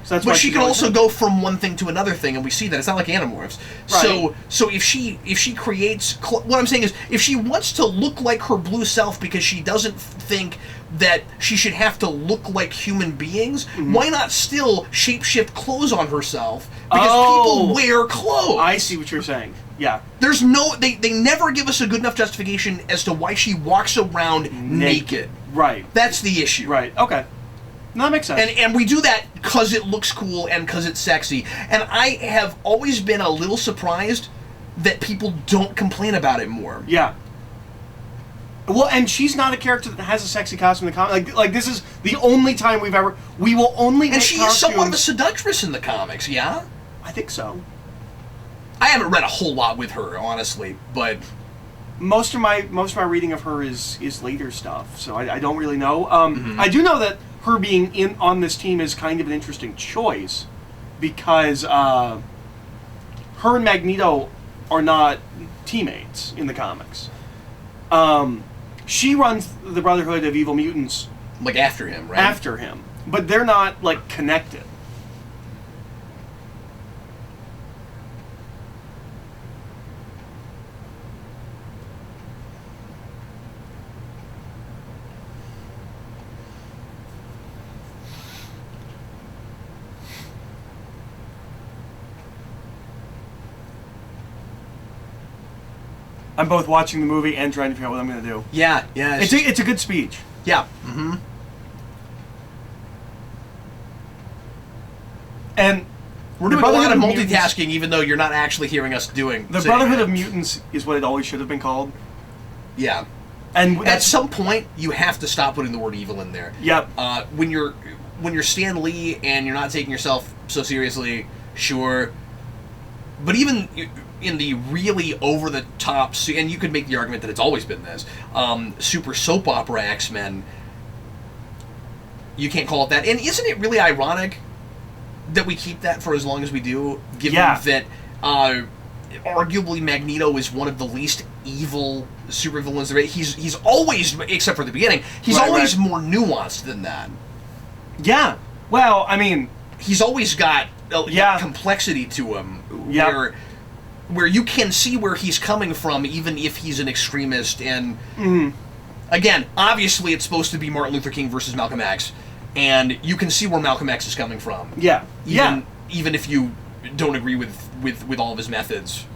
So that's but why she can also go from one thing to another thing, and we see that it's not like Animorphs. Right. So if she creates, what I'm saying is, if she wants to look like her blue self because she doesn't think that she should have to look like human beings, why not still shapeshift clothes on herself? Because people wear clothes. I see what you're saying. Yeah. There's no, they never give us a good enough justification as to why she walks around naked. Right. That's the issue. Right. Okay. No, that makes sense. And we do that because it looks cool and because it's sexy. And I have always been a little surprised that people don't complain about it more. Yeah. Well, and she's not a character that has a sexy costume in the comics. Like this is the only time we will only make and she costumes. is somewhat of a seductress in the comics, yeah? I think so. I haven't read a whole lot with her, honestly, but most of my reading of her is later stuff, so I don't really know. I do know that her being on this team is kind of an interesting choice because her and Magneto are not teammates in the comics. She runs the Brotherhood of Evil Mutants, like after him, right? After him, but they're not like connected. I'm both watching the movie and trying to figure out what I'm going to do. Yeah. It's a good speech. Yeah. And we're doing a lot of multitasking, even though you're not actually hearing us doing. The Brotherhood of Mutants is what it always should have been called. Yeah. And at some point, you have to stop putting the word evil in there. Yep. When you're Stan Lee and you're not taking yourself so seriously, sure. But even in the really over the top, and you could make the argument that it's always been this super soap opera X-Men. You can't call it that, and isn't it really ironic that we keep that for as long as we do, given that arguably Magneto is one of the least evil supervillains there is. He's always, except for the beginning, he's always more nuanced than that. Yeah. Well, I mean, he's always got complexity to him, where you can see where he's coming from, even if he's an extremist. And again, obviously, it's supposed to be Martin Luther King versus Malcolm X, and you can see where Malcolm X is coming from. Yeah. Even if you don't agree with all of his methods.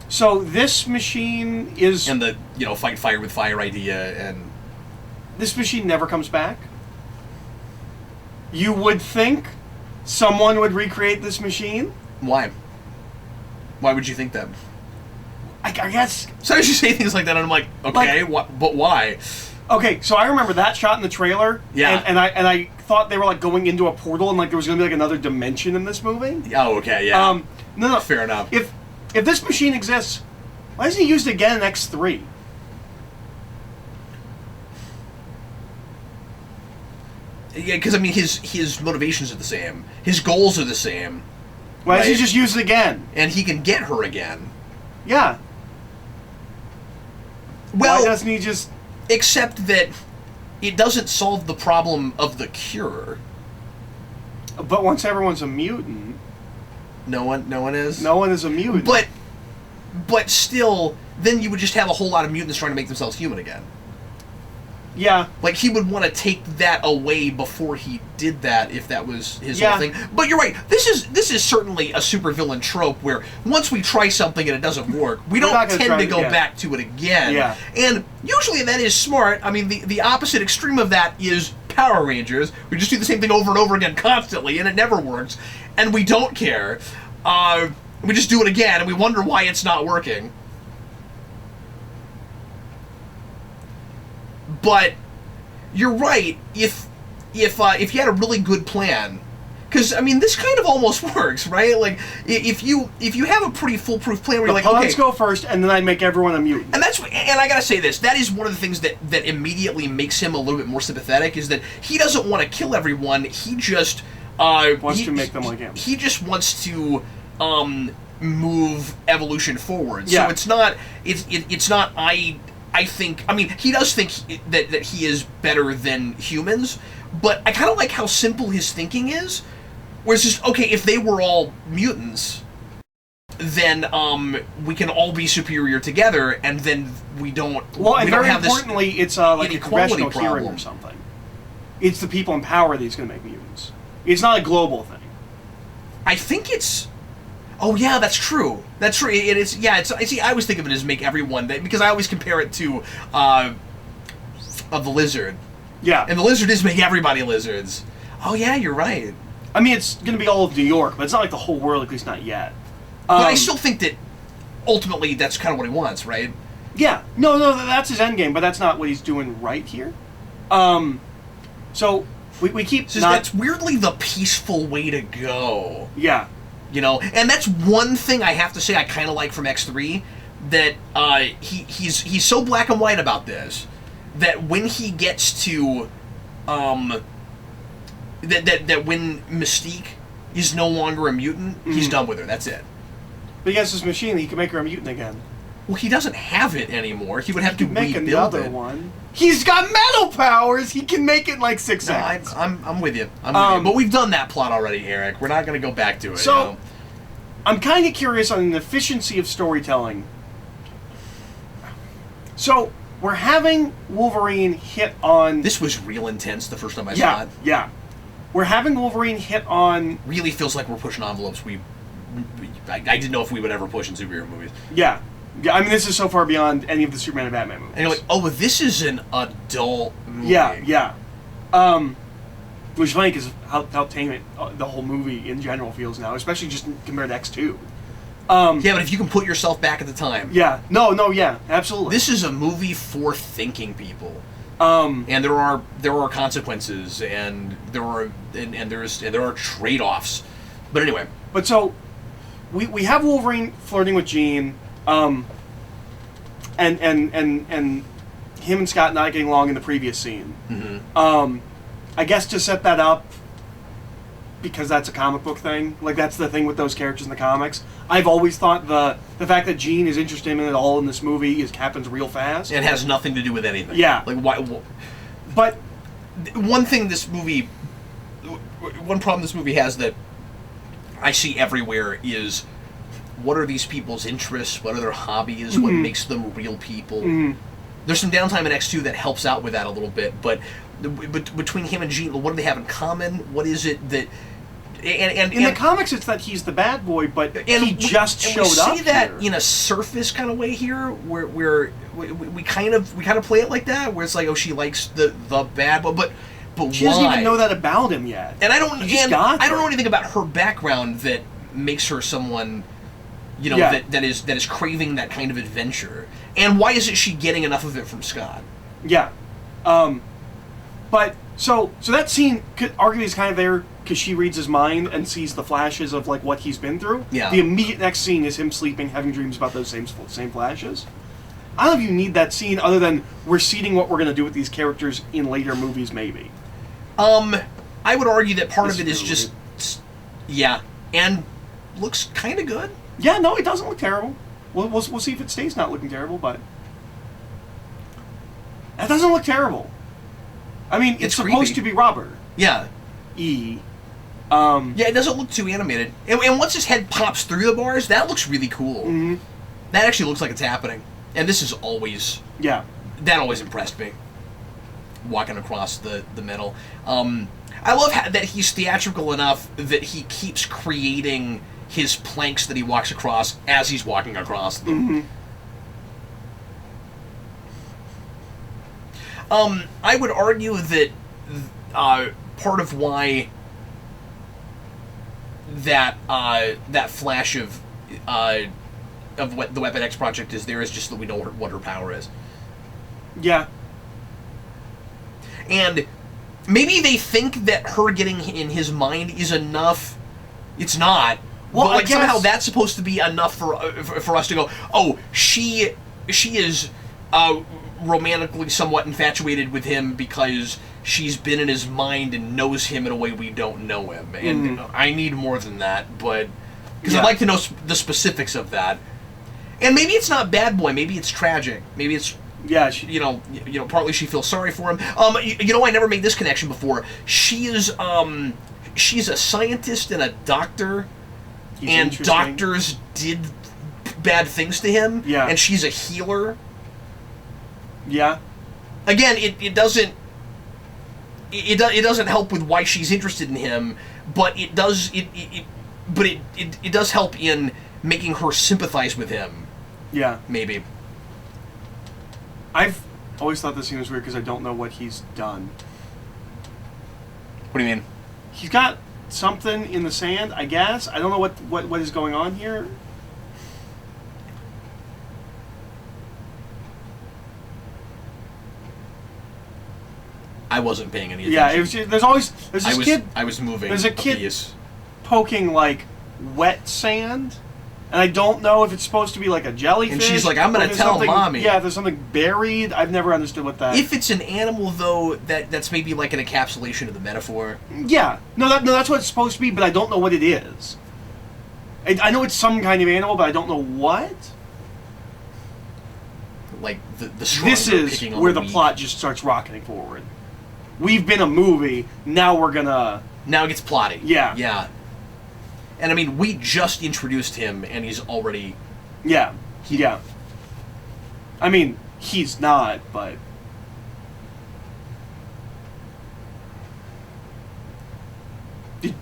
So this machine is... And the, fight fire with fire idea, and... This machine never comes back? You would think someone would recreate this machine? Why? Why would you think that? I guess... Sometimes you say things like that, and I'm like, okay, but why? Okay, so I remember that shot in the trailer, and I thought they were like going into a portal, and like there was going to be like another dimension in this movie. Oh, okay, yeah. No, fair enough. If this machine exists, why isn't he used again in X3? Yeah, because I mean, his motivations are the same, his goals are the same. Why is he just used again? And he can get her again. Yeah. Well, why doesn't he just? Except that it doesn't solve the problem of the cure. But once everyone's a mutant, no one is. No one is a mutant. But still, then you would just have a whole lot of mutants trying to make themselves human again. Yeah. Like, he would want to take that away before he did that, if that was his whole thing. But you're right. This is certainly a supervillain trope where once we try something and it doesn't work, we don't tend to go back to it again. Yeah. And usually that is smart. I mean, the opposite extreme of that is Power Rangers. We just do the same thing over and over again constantly, and it never works. And we don't care. We just do it again, and we wonder why it's not working. But you're right. If you had a really good plan, because I mean this kind of almost works, right? Like if you have a pretty foolproof plan where you're like, okay, let's go first, and then I make everyone a mutant. And I gotta say this. That is one of the things that immediately makes him a little bit more sympathetic. Is that he doesn't want to kill everyone. He just wants to make them like him. He just wants to move evolution forward. Yeah. So it's not. I think, I mean, he does think that he is better than humans, but I kind of like how simple his thinking is, where it's just, okay, if they were all mutants, then we can all be superior together, and then we don't. Well, and very have importantly, it's like a congressional problem. hearing or something. It's the people in power that's going to make mutants. It's not a global thing. I think it's. Oh yeah, that's true. That's true. It is. Yeah, it's. See, I always think of it as make everyone because I always compare it to of the lizard. Yeah. And the lizard is make everybody lizards. Oh yeah, you're right. I mean, it's going to be all of New York, but it's not like the whole world, at least not yet. But I still think that ultimately that's kind of what he wants, right? Yeah. No, that's his end game, but that's not what he's doing right here. So we keep. That's weirdly the peaceful way to go. Yeah. And that's one thing I have to say I kind of like from X3, that he's so black and white about this, that when he gets to, that when Mystique is no longer a mutant, he's done with her, that's it. But he has this machine, he can make her a mutant again. Well, he doesn't have it anymore, he would have to make rebuild another one. He's got metal powers, he can make it in like 6 seconds. I'm with you. But we've done that plot already, Eric. We're not going to go back to it. So, I'm kind of curious on the efficiency of storytelling. So, we're having Wolverine hit on... This was real intense the first time I saw it. Yeah. We're having Wolverine hit on... Really feels like we're pushing envelopes I didn't know if we would ever push in superhero movies. Yeah. Yeah, I mean, this is so far beyond any of the Superman and Batman movies. And you're like, oh, but this is an adult movie. Yeah. Which is funny because how tame the whole movie in general feels now, especially just compared to X2. Yeah, but if you can put yourself back at the time. Yeah. No, yeah, absolutely. This is a movie for thinking people. And there are consequences, and there are trade-offs. But anyway. But so, we have Wolverine flirting with Jean, and him and Scott not getting along in the previous scene. Mm-hmm. I guess to set that up, because that's a comic book thing. Like, that's the thing with those characters in the comics. I've always thought the fact that Jean is interested in it all in this movie happens real fast. It has nothing to do with anything. Yeah. Like, why? But one problem this movie has that I see everywhere is, what are these people's interests? What are their hobbies? What makes them real people? There's some downtime in X2 that helps out with that a little bit, but between him and Jean, what do they have in common? What is it that... And in the comics, it's that he's the bad boy, but he just showed up. We see that here. in a surface kind of way here, where we kind of play it like that, where it's like, oh, she likes the bad boy, but she doesn't even know that about him yet. And I don't know anything about her background that makes her someone, that is craving that kind of adventure. And why isn't she getting enough of it from Scott? Yeah, but so that scene arguably is kind of there because she reads his mind and sees the flashes of like what he's been through. Yeah. The immediate next scene is him sleeping, having dreams about those same flashes. I don't know if you need that scene other than we're seeding what we're going to do with these characters in later movies, maybe. I would argue that part of it is just, and looks kind of good. Yeah, no, it doesn't look terrible. We'll see if it stays not looking terrible, but that doesn't look terrible. I mean, it's supposed creepy. to be Robert. Yeah. Yeah, it doesn't look too animated. And once his head pops through the bars, that looks really cool. Mm-hmm. That actually looks like it's happening. And this is always... Yeah. That always impressed me. Walking across the metal. I love that he's theatrical enough that he keeps creating his planks that he walks across as he's walking across them. Mm-hmm. I would argue that part of why that flash of what the Weapon X project is there is just that we know what her power is. Yeah. And maybe they think that her getting in his mind is enough. It's not. Well, but I guess somehow that's supposed to be enough for us to go, oh, she is romantically somewhat infatuated with him because she's been in his mind and knows him in a way we don't know him. And I need more than that, but because I'd like to know the specifics of that. And maybe it's not bad boy. Maybe it's tragic. Maybe it's partly she feels sorry for him. I never made this connection before. She's a scientist and a doctor, and doctors did bad things to him. Yeah. And she's a healer. Yeah. Again, it doesn't help with why she's interested in him, but it does help in making her sympathize with him. Yeah. Maybe. I've always thought this scene was weird because I don't know what he's done. What do you mean? He's got something in the sand, I guess. I don't know what is going on here. I wasn't paying any attention. Yeah, it was just, there's this kid. I was moving. There's a kid poking like wet sand. And I don't know if it's supposed to be like a jellyfish. And she's like, I'm going to tell Mommy. Yeah, there's something buried. I've never understood what that... If it's an animal, though, that's maybe like an encapsulation of the metaphor. Yeah. No, that's what it's supposed to be, but I don't know what it is. I know it's some kind of animal, but I don't know what. Like, the stronger This is picking on where the the weak. plot just starts rocketing forward. We've been a movie, now we're gonna... Now it gets plotty. Yeah. Yeah. And I mean, we just introduced him, and he's already... Yeah. Yeah. I mean, he's not, but...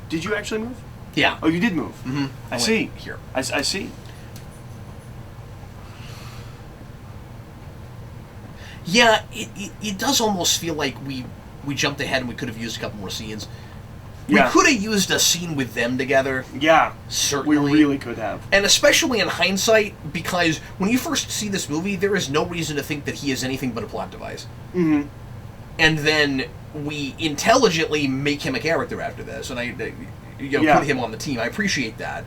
Did you actually move? Yeah. Oh, you did move. Mm-hmm. I see. Here. I see. Yeah, it does almost feel like we jumped ahead and we could have used a couple more scenes. Yeah. We could have used a scene with them together. Yeah. Certainly. We really could have. And especially in hindsight, because when you first see this movie, there is no reason to think that he is anything but a plot device. Mm-hmm. And then we intelligently make him a character after this, and I put him on the team. I appreciate that.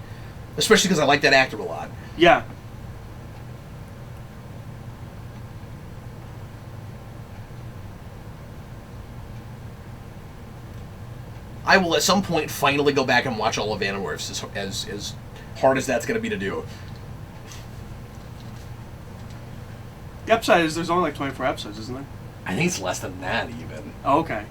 especially because I like that actor a lot. Yeah. I will at some point finally go back and watch all of Animorphs, as hard as that's going to be to do. The upside is there's only like 24 episodes, isn't there? I think it's less than that, even. Oh, okay.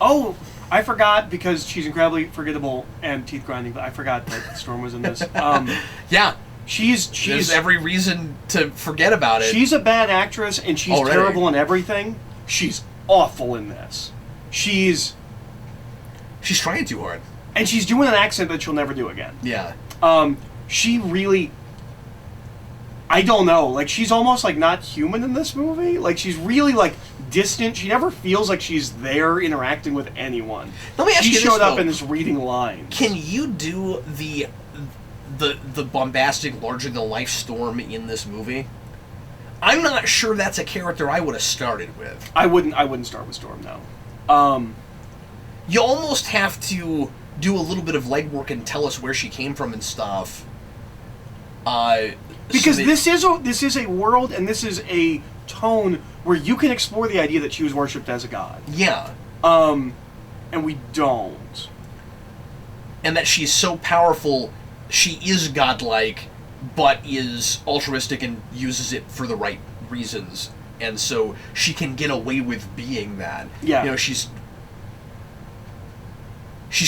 Oh, I forgot, because she's incredibly forgettable and teeth grinding, but I forgot that Storm was in this. Yeah. She's There's every reason to forget about it. She's a bad actress, and she's Already. terrible in everything. She's awful in this. She's trying too hard. And she's doing an accent that she'll never do again. Yeah. She really... I don't know. Like, she's almost, like, not human in this movie. Like, she's really, like, distant. She never feels like she's there interacting with anyone. Let me ask you this, She showed up though. and is reading lines. Can you do the bombastic, larger-than-life Storm in this movie? I'm not sure that's a character I would have started with. I wouldn't start with Storm, no. You almost have to do a little bit of legwork and tell us where she came from and stuff. Because this is a world, and this is a tone where you can explore the idea that she was worshipped as a god. Yeah. And we don't. And that she's so powerful, she is godlike, but is altruistic and uses it for the right reasons. And so she can get away with being that. Yeah. You know, she's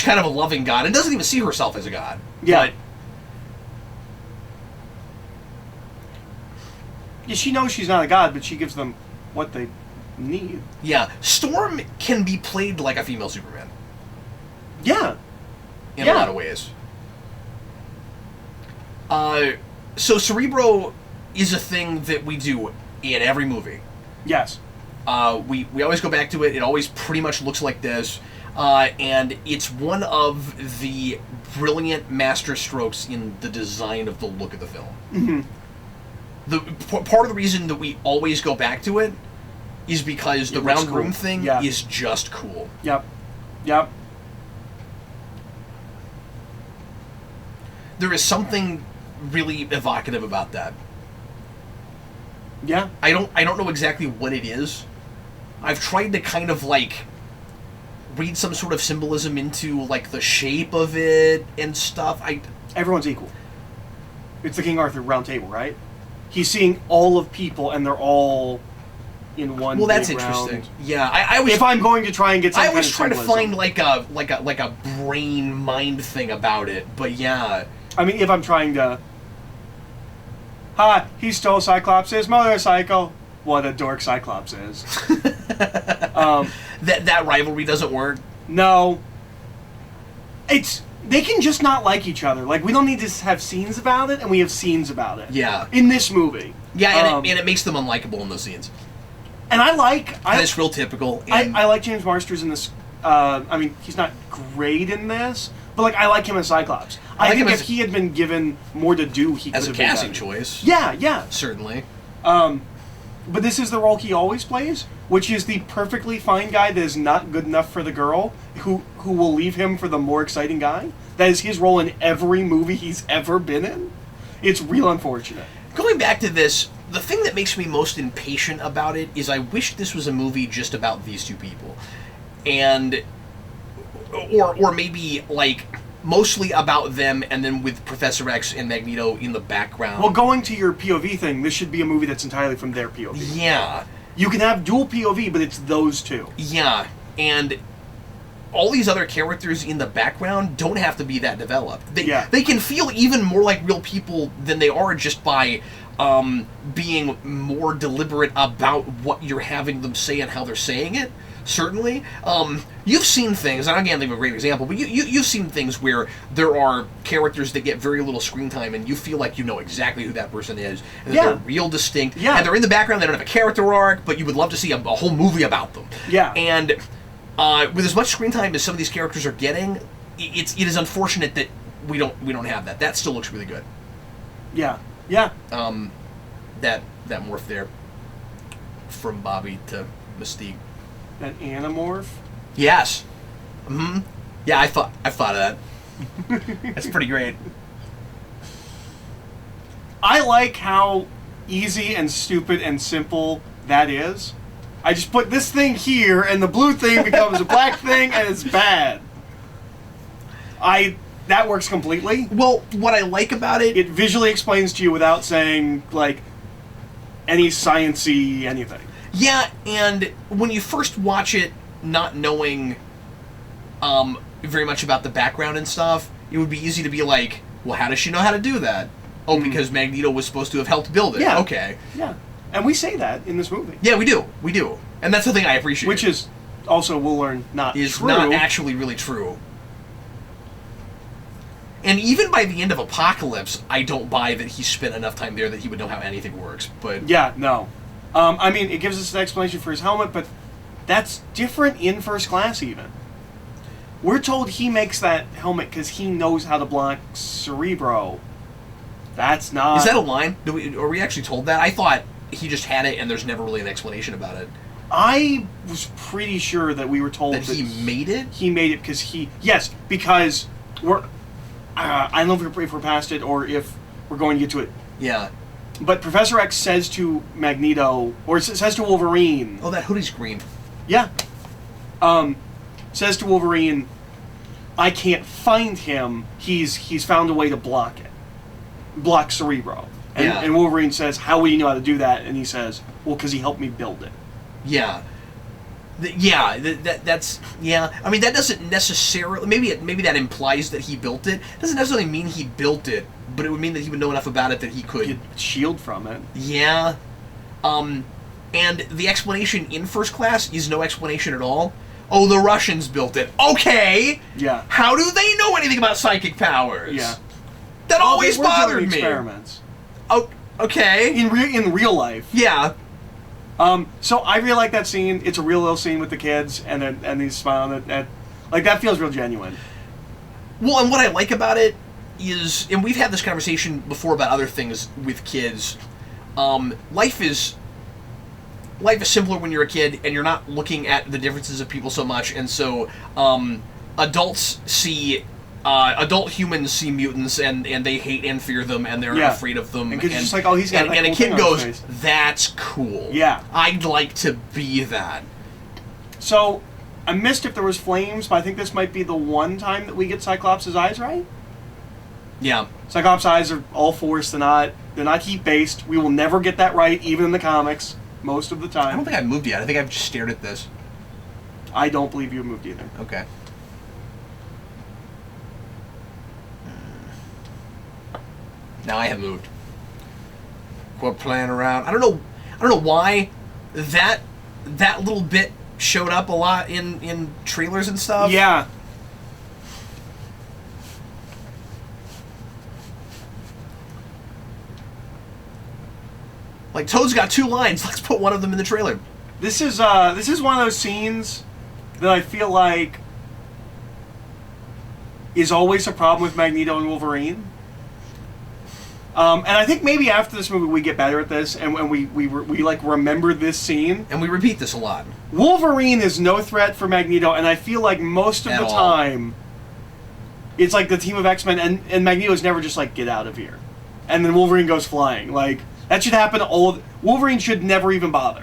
kind of a loving god and doesn't even see herself as a god. Yeah. But Yeah, she knows she's not a god, but she gives them what they need. yeah, Storm can be played like a female Superman Yeah. in a lot of ways. So Cerebro is a thing that we do in every movie. Yes. We always go back to it. It always pretty much looks like this. And it's one of the brilliant master strokes in the design of the look of the film. Mm-hmm. Part of the reason that we always go back to it is because the round room thing is just cool. Yep. Yep. There is something really evocative about that. Yeah. I don't know exactly what it is. I've tried to kind of like read some sort of symbolism into like the shape of it and stuff. Everyone's equal. It's the King Arthur round table, right? He's seeing all of people, and they're all in one. Well, that's big interesting. round. Yeah, I always. If I'm going to try and get some I kind always of try to symbolism. find like a brain mind thing about it, but yeah. I mean, if I'm trying to... he stole Cyclops' motorcycle. What a dork Cyclops is. That rivalry doesn't work. No. They can just not like each other. Like, we don't need to have scenes about it, and we have scenes about it. Yeah. In this movie. Yeah, and it makes them unlikable in those scenes. And And it's real typical. And I like James Marsters in this. I mean, he's not great in this, but like I like him as Cyclops. I think if he had been given more to do, he could as have a been casting better. choice. Yeah. Certainly. But this is the role he always plays, which is the perfectly fine guy that is not good enough for the girl, who will leave him for the more exciting guy. That is his role in every movie he's ever been in. It's real unfortunate. Going back to this, the thing that makes me most impatient about it is I wish this was a movie just about these two people. And or maybe like mostly about them and then with Professor X and Magneto in the background. Well, going to your POV thing, this should be a movie that's entirely from their POV. Yeah. You can have dual POV, but it's those two. Yeah, and all these other characters in the background don't have to be that developed. They can feel even more like real people than they are just by being more deliberate about what you're having them say and how they're saying it. Certainly. You've seen things, and I can't think of a great example, but you've seen things where there are characters that get very little screen time, and you feel like you know exactly who that person is, and that they're real distinct, and they're in the background, they don't have a character arc, but you would love to see a whole movie about them. Yeah. And with as much screen time as some of these characters are getting, it is unfortunate that we don't have that. That still looks really good. Yeah. That morph there. from Bobby to Mystique. An Animorph? Yes. Mm-hmm. Yeah, I thought of that. That's pretty great. I like how easy and stupid and simple that is. I just put this thing here, and the blue thing becomes a black thing, and it's bad. That works completely. Well, what I like about it... It visually explains to you without saying, like, any science-y anything. Yeah, and when you first watch it, not knowing very much about the background and stuff, it would be easy to be like, well, how does she know how to do that? Oh, because Magneto was supposed to have helped build it. Yeah. Okay. Yeah. And we say that in this movie. Yeah, we do. We do. And that's the thing I appreciate. Which is also, we'll learn, not is true. not actually really true. And even by the end of Apocalypse, I don't buy that he spent enough time there that he would know how anything works. But yeah, no. I mean, it gives us an explanation for his helmet, but that's different in First Class, even. We're told he makes that helmet because he knows how to block Cerebro. That's not... Is that a line? Are we actually told that? I thought he just had it and there's never really an explanation about it. I was pretty sure that we were told that he made it? He made it because he... Yes, because we're... I don't know if we're past it or if we're going to get to it. Yeah. But Professor X says to Magneto, or says to Wolverine... Oh, that hoodie's green. Yeah. Says to Wolverine, I can't find him. He's found a way to block it. Block Cerebro. And Wolverine says, how will you know how to do that? And he says, well, because he helped me build it. Yeah. That's... Yeah. I mean, that doesn't necessarily... Maybe that implies that he built it. Doesn't necessarily mean he built it, but it would mean that he would know enough about it that he could... Get shield from it. Yeah. And the explanation in First Class is no explanation at all. Oh, the Russians built it. Okay! Yeah. How do they know anything about psychic powers? Yeah. That always bothered me. Experiments. Oh, okay. In real life. Yeah. So I really like that scene. It's a real little scene with the kids, and he's smiling at like, that feels real genuine. Well, and what I like about it is, and we've had this conversation before about other things with kids. Life is simpler when you're a kid, and you're not looking at the differences of people so much, and so adult humans see mutants and they hate and fear them and they're afraid of them. And it's just like, oh, he's got that and cool a kid thing goes, on his face. that's cool. Yeah. I'd like to be that. So, I missed if there was flames, but I think this might be the one time that we get Cyclops' eyes right. Yeah. Cyclops' eyes are all force. They're not heat-based. We will never get that right, even in the comics, most of the time. I don't think I've moved yet. I think I've just stared at this. I don't believe you moved either. Okay. Now I have moved. Quit playing around. I don't know why that little bit showed up a lot in trailers and stuff. Yeah. Like, Toad's got 2 lines. Let's put one of them in the trailer. This is one of those scenes that I feel like is always a problem with Magneto and Wolverine. And I think maybe after this movie we get better at this, and we like remember this scene. And we repeat this a lot. Wolverine is no threat for Magneto, and I feel like most of the time, it's like the team of X-Men, and Magneto's never just like, get out of here. And then Wolverine goes flying. Like, that should happen Wolverine should never even bother.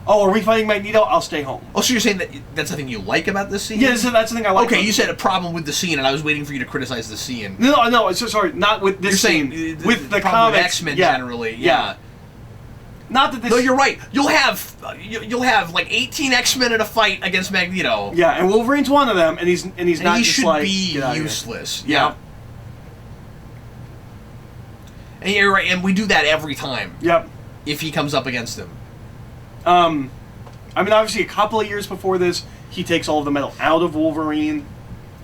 Oh, are we fighting Magneto? I'll stay home. Oh, so you're saying that that's the thing you like about this scene? Yeah, that's the thing I like. Okay, you said a problem with the scene, and I was waiting for you to criticize the scene. No, so sorry, not with this scene. You're saying with the problem comics, with X-Men generally, yeah. Not that this... No, you're right. You'll have like 18 X-Men in a fight against Magneto. Yeah, and Wolverine's one of them, and he's not he just should like... be useless. Yeah. And you're right, and we do that every time. Yep. If he comes up against him. I mean, obviously, a couple of years before this, he takes all of the metal out of Wolverine.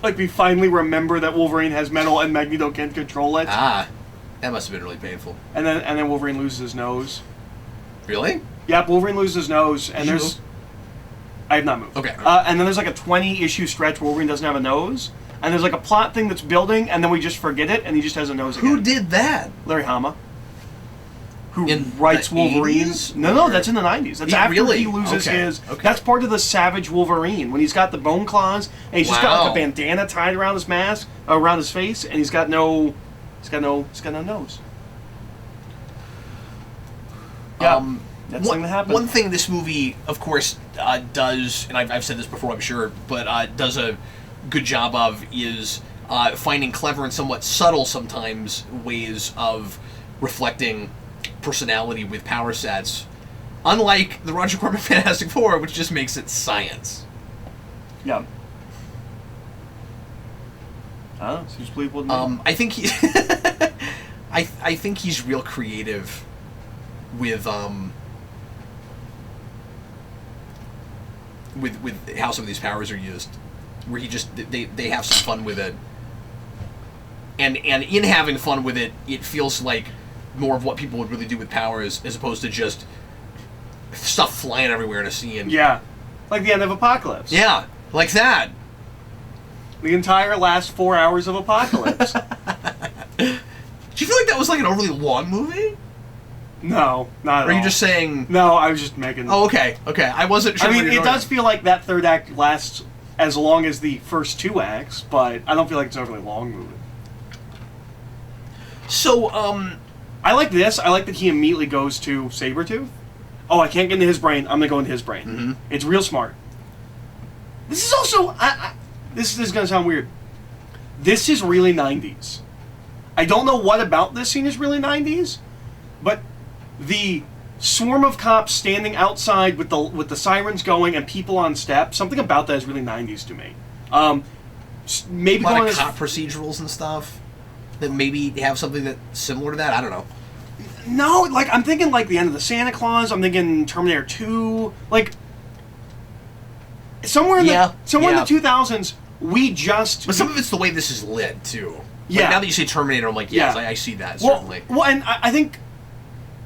Like, we finally remember that Wolverine has metal and Magneto can't control it. Ah, that must have been really painful. And then Wolverine loses his nose. Really? Yep, Wolverine loses his nose, and there's... Move? I have not moved. Okay. And then there's like a 20-issue stretch where Wolverine doesn't have a nose, and there's like a plot thing that's building, and then we just forget it, and he just has a nose again. Who did that? Larry Hama. who writes the Wolverine. 80s? No, that's in the 90s. That's after really? he loses Okay. his. Okay. That's part of the Savage Wolverine when he's got the bone claws and he's just got like a bandana tied around his mask, around his face, and he's got no nose. Yeah, that's something that happened. One thing this movie, of course, does, and I've said this before, I'm sure, but does a good job of is finding clever and somewhat subtle sometimes ways of reflecting personality with power sets, unlike the Roger Corman Fantastic Four, which just makes it science. Yeah. I don't know. Seems believable to me. I think he, I think he's real creative with how some of these powers are used, where he just they have some fun with it, and in having fun with it, it feels like more of what people would really do with powers, as opposed to just stuff flying everywhere in a scene. Yeah, like the end of Apocalypse. Yeah, like that. The entire last 4 hours of Apocalypse. Do you feel like that was like an overly long movie? No, not at all. Or are you just saying? No, I was just making. Oh, okay. I wasn't sure. I mean, it does feel like that third act lasts as long as the first two acts, but I don't feel like it's an overly long movie. So, I like this. I like that he immediately goes to Sabretooth. Oh, I can't get into his brain. I'm going to go into his brain. Mm-hmm. It's real smart. This is also... This is going to sound weird. This is really 90s. I don't know what about this scene is really 90s, but the swarm of cops standing outside with the sirens going and people on steps, something about that is really 90s to me. Maybe a lot of cop procedurals and stuff that maybe have something that's similar to that. I don't know. No, like I'm thinking like the end of the Santa Claus. I'm thinking Terminator 2. Like somewhere in the 2000s, we just. But some of it's the way this is lit too. Yeah. Like, now that you say Terminator, I'm like, yes, I see that certainly. Well, and I think,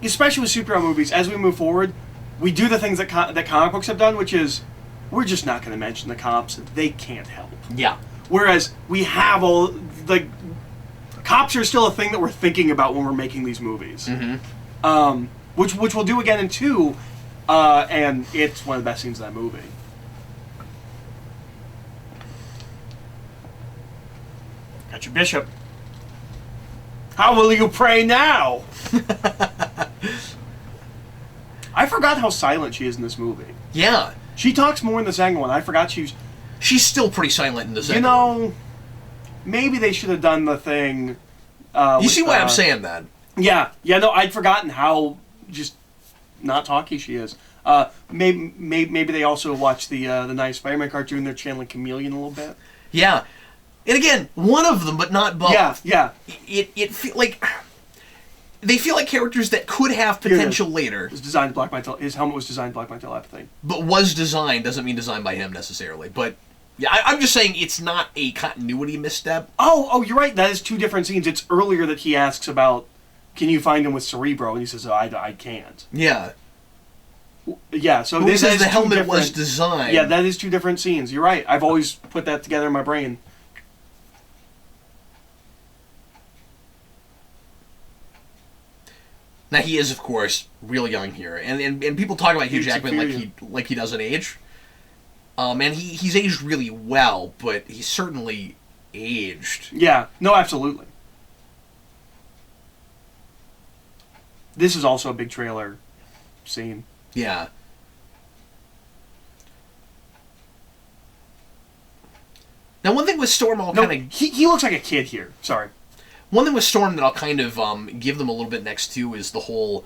especially with superhero movies, as we move forward, we do the things that that comic books have done, which is we're just not going to mention the cops. They can't help. Yeah. Whereas we have all like. Cops are still a thing that we're thinking about when we're making these movies. Mm-hmm. Which we'll do again in 2, and it's one of the best scenes of that movie. Got your bishop. How will you pray now? I forgot how silent she is in this movie. Yeah. She talks more in the second one. I forgot She's still pretty silent in the second one. Maybe they should have done the thing. You see why I'm saying that? Yeah. No, I'd forgotten how just not talky she is. Maybe they also watched the nice Spider-Man cartoon. They're channeling Chameleon a little bit. Yeah. And again, one of them, but not both. Yeah. It feel like they feel like characters that could have potential later. It was designed to block my his helmet was designed to block my telepathy. But was designed doesn't mean designed by him necessarily. But yeah, I'm just saying it's not a continuity misstep. Oh, you're right. That is 2 different scenes. It's earlier that he asks about, can you find him with Cerebro? And he says, I can't. Yeah. Yeah, so this is the helmet was designed. Yeah, that is 2 different scenes. You're right. I've always put that together in my brain. Now he is, of course, real young here, and people talk about Hugh Jackman like he doesn't age. And he's aged really well, but he's certainly aged. Yeah, no, absolutely. This is also a big trailer scene. Yeah. Now, one thing with Storm, he looks like a kid here. Sorry. One thing with Storm that I'll kind of give them a little bit next to is the whole,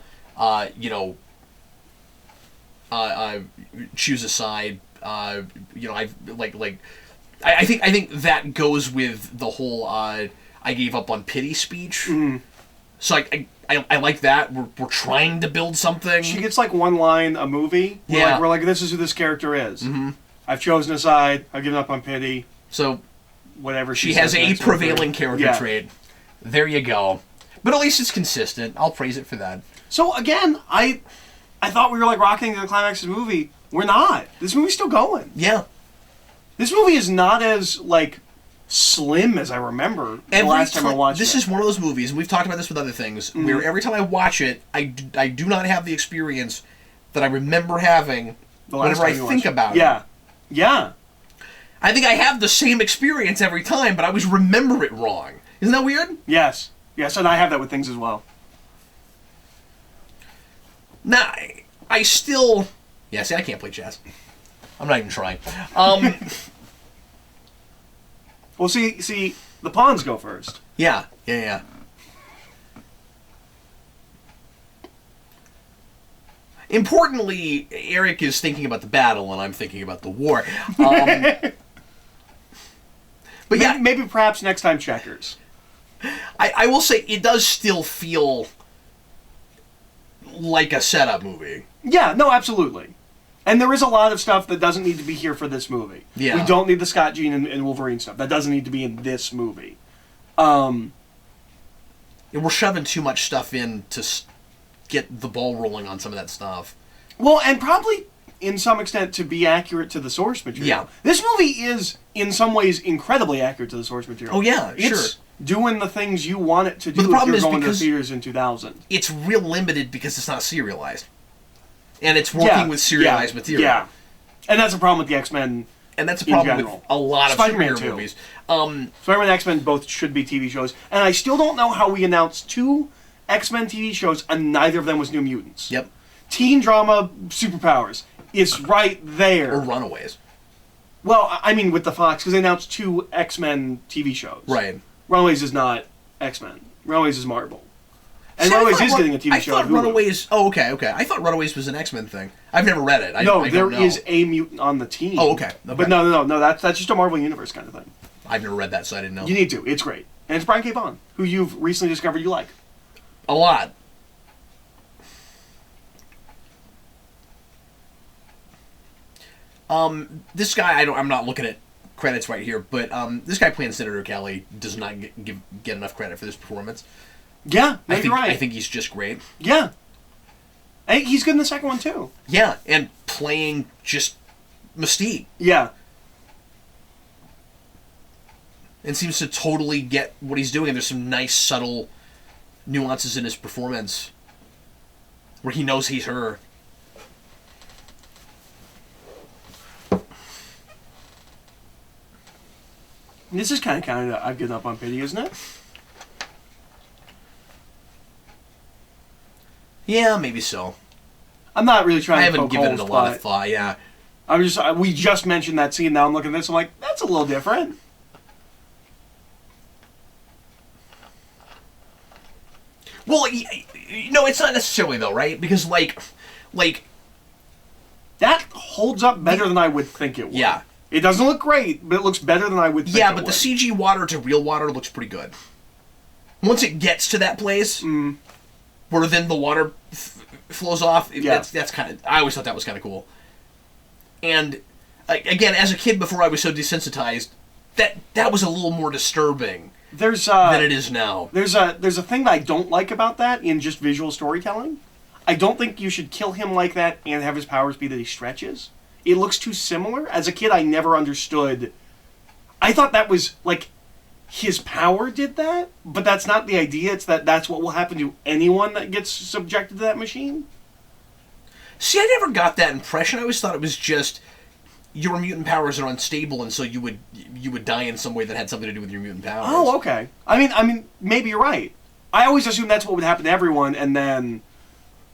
choose a side. I think that goes with the whole I gave up on pity speech. Mm. So I like that. We're trying to build something. She gets like one line a movie. We're like this is who this character is. Mm-hmm. I've chosen a side. I've given up on pity. So whatever she has a prevailing character trait. There you go. But at least it's consistent. I'll praise it for that. So again, I thought we were like rocking to the climax of the movie. We're not. This movie's still going. Yeah. This movie is not as like slim as I remember the last time I watched it. This is one of those movies, and we've talked about this with other things, where every time I watch it, I do not have the experience that I remember having whenever I think about it. Yeah. Yeah. I think I have the same experience every time, but I always remember it wrong. Isn't that weird? Yes. Yes, and I have that with things as well. Now, I still... Yeah, see, I can't play chess. I'm not even trying. Well, see, the pawns go first. Yeah. Importantly, Eric is thinking about the battle, and I'm thinking about the war. But yeah, maybe perhaps next time checkers. I will say it does still feel like a setup movie. Yeah, no, absolutely. And there is a lot of stuff that doesn't need to be here for this movie. Yeah. We don't need the Scott, Jean, and Wolverine stuff. That doesn't need to be in this movie. And we're shoving too much stuff in to get the ball rolling on some of that stuff. Well, and probably, in some extent, to be accurate to the source material. Yeah. This movie is, in some ways, incredibly accurate to the source material. Oh, yeah, it's sure. Doing the things you want it to do But the problem if is you're going to because theaters in 2000. It's real limited because it's not serialized. And it's working with serialized material. Yeah. And that's a problem with the X-Men. And that's a problem with a lot of superhero movies. Spider-Man and X-Men both should be TV shows. And I still don't know how we announced 2 X-Men TV shows and neither of them was New Mutants. Yep. Teen drama, superpowers is right there. Or Runaways. Well, I mean with the Fox, because they announced 2 X-Men TV shows. Right. Runaways is not X-Men. Runaways is Marvel. And Runaways is getting a TV show. I thought Runaways... Oh, okay. I thought Runaways was an X-Men thing. I've never read it. There is a mutant on the team. Oh, okay. But no, that's just a Marvel Universe kind of thing. I've never read that, so I didn't know. You need to. It's great. And it's Brian K. Vaughan, who you've recently discovered you like. A lot. This guy, I'm not looking at credits right here, but this guy playing Senator Kelly does not get enough credit for this performance. Yeah, you're right. I think he's just great. Yeah. I think he's good in the second one, too. Yeah, and playing just Mystique. Yeah. And seems to totally get what he's doing. And there's some nice, subtle nuances in his performance where he knows he's her. This is kind of I've given up on pity, isn't it? Yeah, maybe so. I'm not really trying to poke holes. I haven't given it a lot of thought, yeah. We just mentioned that scene, now I'm looking at this, I'm like, that's a little different. Well, no, it's not necessarily, though, right? Because, like... That holds up better than I would think it would. Yeah. It doesn't look great, but it looks better than I would think it would. Yeah, but the CG water to real water looks pretty good. Once it gets to that place... where then the water flows off. That's kind of... I always thought that was kind of cool. And, again, as a kid before I was so desensitized, that was a little more disturbing than it is now. There's a thing that I don't like about that in just visual storytelling. I don't think you should kill him like that and have his powers be that he stretches. It looks too similar. As a kid, I never understood... I thought that was, like... His power did that, but that's not the idea. It's that's what will happen to anyone that gets subjected to that machine. See, I never got that impression. I always thought it was just your mutant powers are unstable, and so you would die in some way that had something to do with your mutant powers. Oh, okay. I mean, maybe you're right. I always assumed that's what would happen to everyone, and then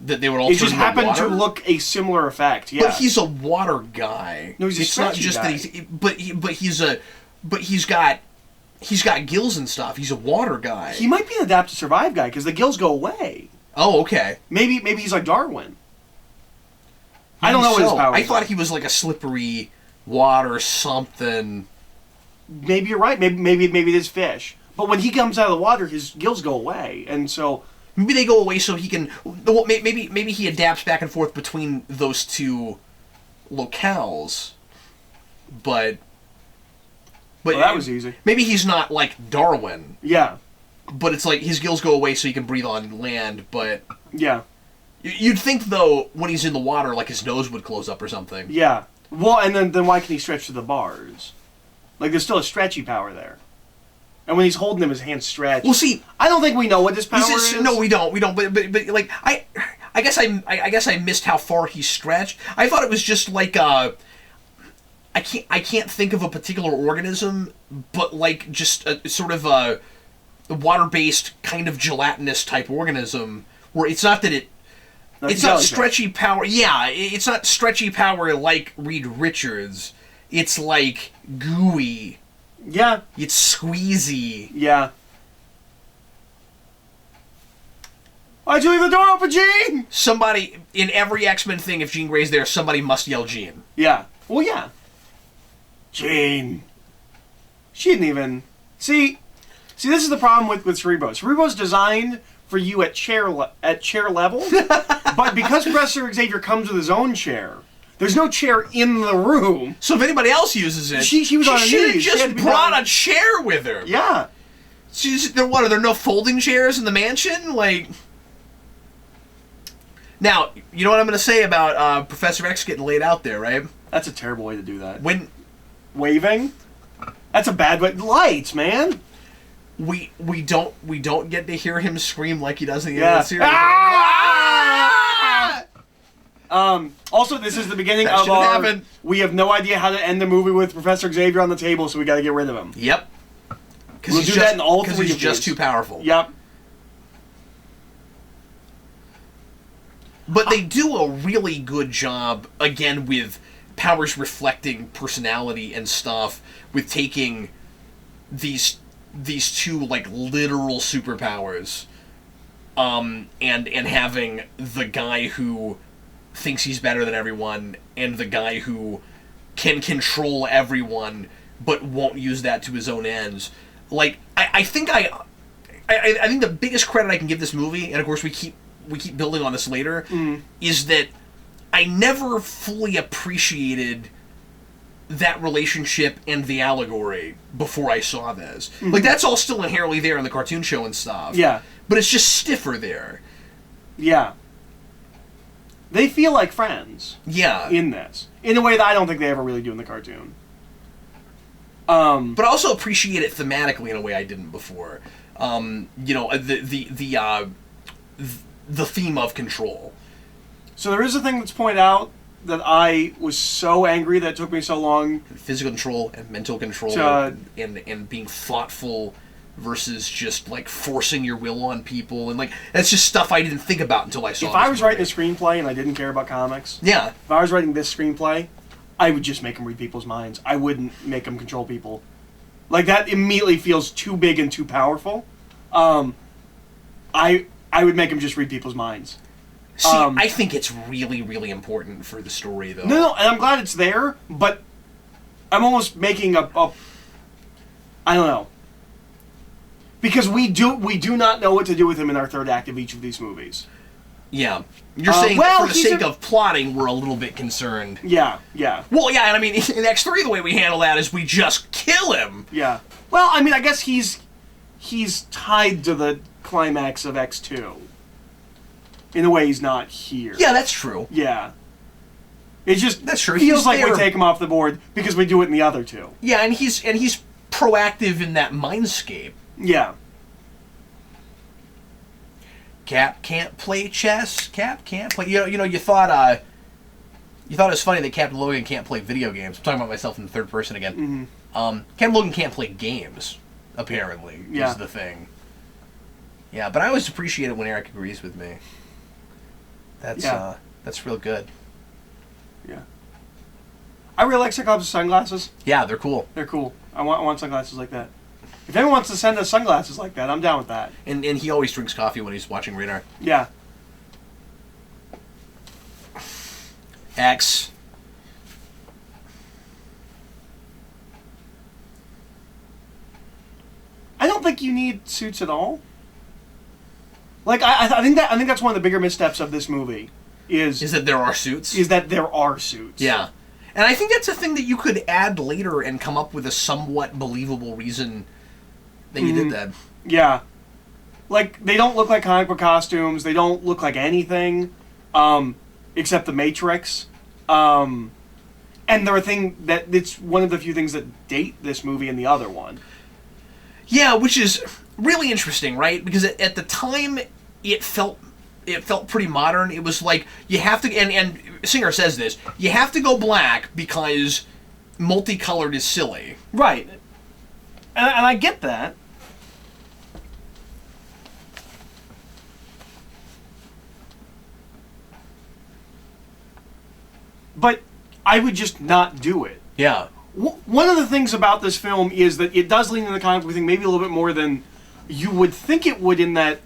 that they would all. It just happened to look a similar effect. Yeah, but he's a water guy. No, he's a stretchy guy. But he's got. He's got gills and stuff. He's a water guy. He might be an adapt to survive guy because the gills go away. Oh, okay. Maybe he's like Darwin. I don't know what his powers I thought he was like a slippery water something. Maybe you're right. Maybe it is fish. But when he comes out of the water, his gills go away, and so maybe they go away so he can. Maybe he adapts back and forth between those two locales, but. Well, that was easy. Maybe he's not like Darwin. Yeah. But it's like his gills go away so he can breathe on land, but... Yeah. You'd think, though, when he's in the water, like his nose would close up or something. Yeah. Well, and then why can he stretch to the bars? Like, there's still a stretchy power there. And when he's holding him, his hands stretch. Well, see, I don't think we know what this power is. No, we don't. But like I guess I missed how far he stretched. I thought it was just like I can't think of a particular organism, but like just a sort of a water-based kind of gelatinous type organism where it's not that it's not stretchy power. Yeah, it's not stretchy power like Reed Richards. It's like gooey. Yeah. It's squeezy. Yeah. Why'd you leave the door open, Jean? Somebody, in every X-Men thing, if Jean Grey's there, somebody must yell Jean. Yeah. Well, yeah. Jean. She didn't even... See, this is the problem with Cerebro. Cerebro's designed for you at chair level, but because Professor Xavier comes with his own chair, there's no chair in the room. So if anybody else uses it, she was on her should have knees. just brought a chair with her. Yeah. Are there no folding chairs in the mansion? Like... Now, you know what I'm going to say about Professor X getting laid out there, right? That's a terrible way to do that. When waving? That's a bad way. Lights, man. We don't get to hear him scream like he does in the end of the series. Also, this is the beginning of our... Happened. We have no idea how to end the movie with Professor Xavier on the table, so we got to get rid of him. Yep. We'll do that in all three. Because he's just too powerful. Yep. But they do a really good job, again, with powers reflecting personality and stuff, with taking these two, like, literal superpowers, and having the guy who thinks he's better than everyone, and the guy who can control everyone, but won't use that to his own ends. Like, I think the biggest credit I can give this movie, and of course we keep building on this later, is that I never fully appreciated that relationship and the allegory before I saw this. Like, that's all still inherently there in the cartoon show and stuff. Yeah. But it's just stiffer there. Yeah. They feel like friends. Yeah. In this. In a way that I don't think they ever really do in the cartoon. But I also appreciate it thematically in a way I didn't before. The theme of control. So there is a thing that's pointed out that I was so angry that it took me so long. Physical control and mental control and being thoughtful versus just like forcing your will on people, and like that's just stuff I didn't think about until I saw it. If I was writing a screenplay and I didn't care about comics, yeah. If I was writing this screenplay, I would just make them read people's minds. I wouldn't make them control people. Like, that immediately feels too big and too powerful. I would make them just read people's minds. See, I think it's really, really important for the story, though. No, and I'm glad it's there, but I'm almost making a I don't know. Because we do not know what to do with him in our third act of each of these movies. Yeah. You're saying that for the sake of plotting, we're a little bit concerned. Yeah, yeah. Well, yeah, and I mean, in X3, the way we handle that is we just kill him. Yeah. Well, I mean, I guess he's tied to the climax of X2. In a way, he's not here. Yeah, that's true. Yeah. It just that's true. Feels like we take him off the board because we do it in the other two. Yeah, and he's proactive in that mindscape. Yeah. Cap can't play chess. Cap can't play. You know. You thought it was funny that Captain Logan can't play video games. I'm talking about myself in the third person again. Mm-hmm. Captain Logan can't play games. Apparently, is the thing. Yeah, but I always appreciate it when Eric agrees with me. That's real good. Yeah. I really like Cyclops' sunglasses. Yeah, they're cool. They're cool. I want sunglasses like that. If anyone wants to send us sunglasses like that, I'm down with that. And he always drinks coffee when he's watching Radar. Yeah. X. I don't think you need suits at all. Like, I think that's one of the bigger missteps of this movie is that there are suits. Is that there are suits. Yeah. And I think that's a thing that you could add later and come up with a somewhat believable reason that you did that. Yeah. Like, they don't look like comic book costumes. They don't look like anything, except the Matrix. And they're a thing that it's one of the few things that date this movie and the other one. Yeah, which is really interesting, right? Because at the time, it felt pretty modern. It was like, you have to, and Singer says this, you have to go black because multicolored is silly. Right. And I get that. But I would just not do it. Yeah. One of the things about this film is that it does lean into the comic book thing maybe a little bit more than you would think it would, in that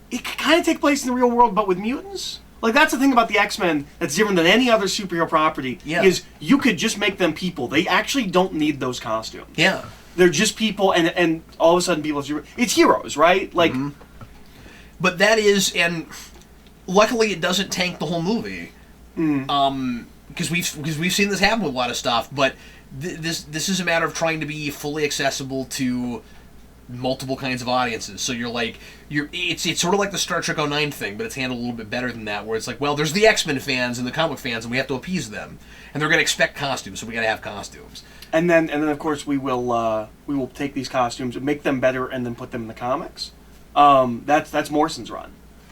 it could kind of take place in the real world, but with mutants. Like, that's the thing about the X-Men that's different than any other superhero property, is you could just make them people. They actually don't need those costumes. Yeah. They're just people, and all of a sudden people... It's heroes, right? Like... Mm-hmm. But that is... And luckily it doesn't tank the whole movie. Because we've seen this happen with a lot of stuff, but this is a matter of trying to be fully accessible to multiple kinds of audiences. So it's sort of like the Star Trek 09 thing, but it's handled a little bit better than that, where it's like, well, there's the X-Men fans and the comic fans, and we have to appease them, and they're going to expect costumes, so we got to have costumes. And then of course we will take these costumes and make them better, and then put them in the comics. That's Morrison's run.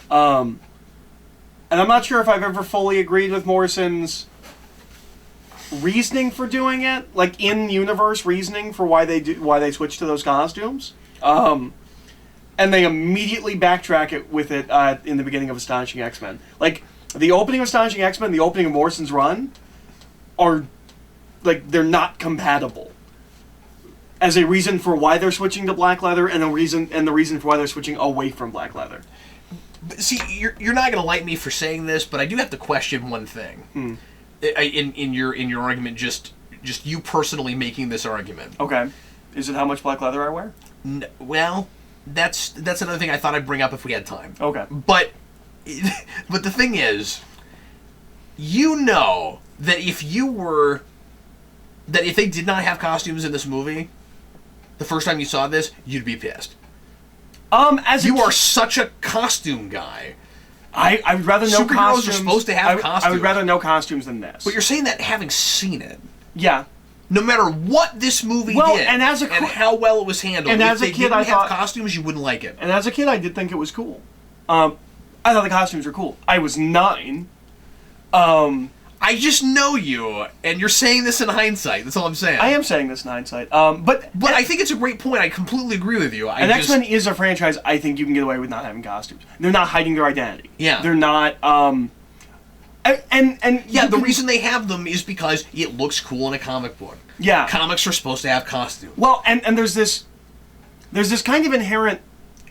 And I'm not sure if I've ever fully agreed with Morrison's reasoning for doing it, like in-universe reasoning for why they switched to those costumes. And they immediately backtrack it with it in the beginning of Astonishing X-Men. Like, the opening of Astonishing X-Men, the opening of Morrison's run, are, like, they're not compatible. As a reason for why they're switching to black leather, and the reason for why they're switching away from black leather. See, you're not going to like me for saying this, but I do have to question one thing. In your argument, just you personally making this argument. Okay. Is it how much black leather I wear? Well, that's another thing I thought I'd bring up if we had time. Okay. But the thing is, you know that if they did not have costumes in this movie, the first time you saw this, you'd be pissed. You are such a costume guy. I would rather no Superheroes costumes. are supposed to have costumes. I would rather no costumes than this. But you're saying that having seen it. Yeah. No matter what this movie did, and how well it was handled, and if as a they kid, didn't have costumes, you wouldn't like it. And as a kid, I did think it was cool. I thought the costumes were cool. I was 9. I just know you, and you're saying this in hindsight. That's all I'm saying. I am saying this in hindsight. But I think it's a great point. I completely agree with you. X-Men is a franchise I think you can get away with not having costumes. They're not hiding their identity. Yeah. They're not... the reason they have them is because it looks cool in a comic book. Yeah. Comics are supposed to have costumes. Well, and there's this kind of inherent...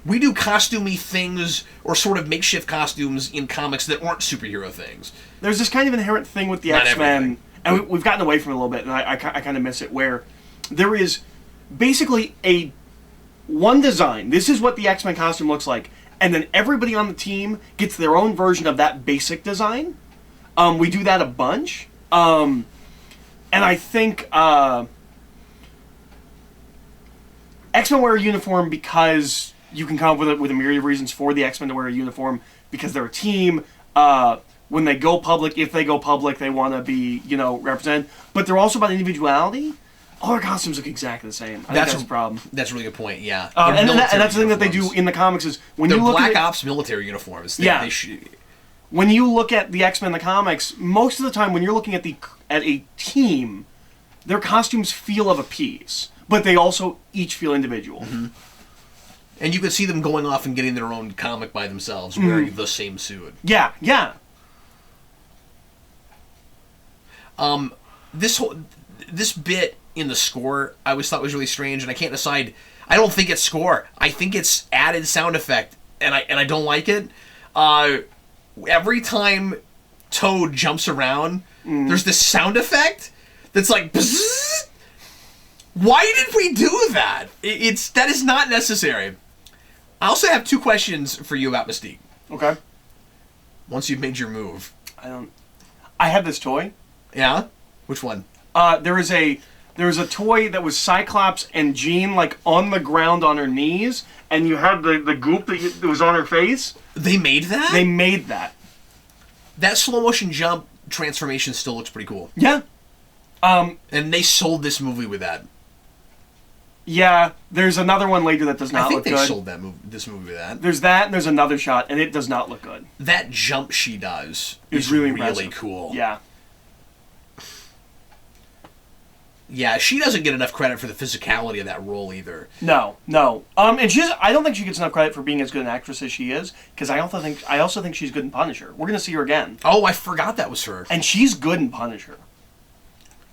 We do costumey things, or sort of makeshift costumes in comics that aren't superhero things. There's this kind of inherent thing with the X-Men, and we've gotten away from it a little bit, and I kind of miss it, where there is basically one design. This is what the X-Men costume looks like, and then everybody on the team gets their own version of that basic design. We do that a bunch, and I think X-Men wear a uniform because you can come up with a myriad of reasons for the X-Men to wear a uniform, because they're a team. When they go public, if they go public, they want to be, represented. But they're also about individuality. All their costumes look exactly the same. I think that's a problem. That's a really good point, yeah. And that's the thing that they do in the comics is... when you look Black Ops military uniforms. When you look at the X-Men in the comics, most of the time when you're looking at a team, their costumes feel of a piece. But they also each feel individual. Mm-hmm. And you could see them going off and getting their own comic by themselves, wearing the same suit. Yeah, yeah. This bit in the score I always thought was really strange, and I can't decide. I don't think it's score. I think it's added sound effect, and I don't like it. Every time Toad jumps around, there's this sound effect that's like, bzzz. Why did we do that? That is not necessary. I also have 2 questions for you about Mystique. Okay. Once you've made your move. I have this toy. Yeah? Which one? There was a toy that was Cyclops and Jean on the ground on her knees, and you had the goop that was on her face. They made that? They made that. That slow motion jump transformation still looks pretty cool. Yeah. And they sold this movie with that. Yeah, there's another one later that does not I think look they good. sold this movie that. There's that, and there's another shot, and it does not look good. That jump she does It's is really really impressive. cool. Yeah. Yeah, she doesn't get enough credit for the physicality of that role either. No. And I don't think she gets enough credit for being as good an actress as she is, because I also think she's good in Punisher. We're gonna see her again, Oh, I forgot that was her. and she's good in Punisher.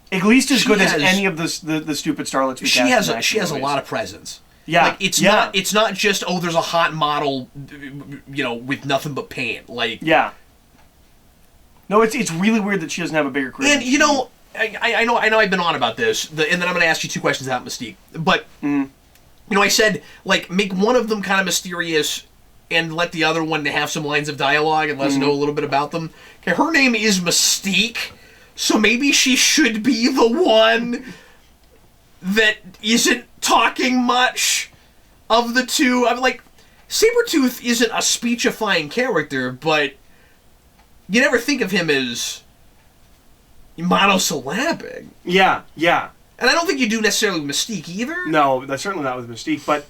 At least as She good as has- any of the stupid starlets we She cast has in she has a action lot movies. of presence. Yeah, Like it's not just there's a hot model, with nothing but paint. Like Yeah. No, it's really weird that she doesn't have a bigger career. and I know I've been on about this, and then I'm going to ask you two questions about Mystique. But I said like make one of them kind of mysterious, and let the other one have some lines of dialogue and let us know a little bit about them. Okay, her name is Mystique, so maybe she should be the one that isn't talking much of the two. I'm like, Sabretooth isn't a speechifying character, but you never think of him as monosyllabic. Yeah. And I don't think you do necessarily with Mystique either. No, that's certainly not with Mystique, but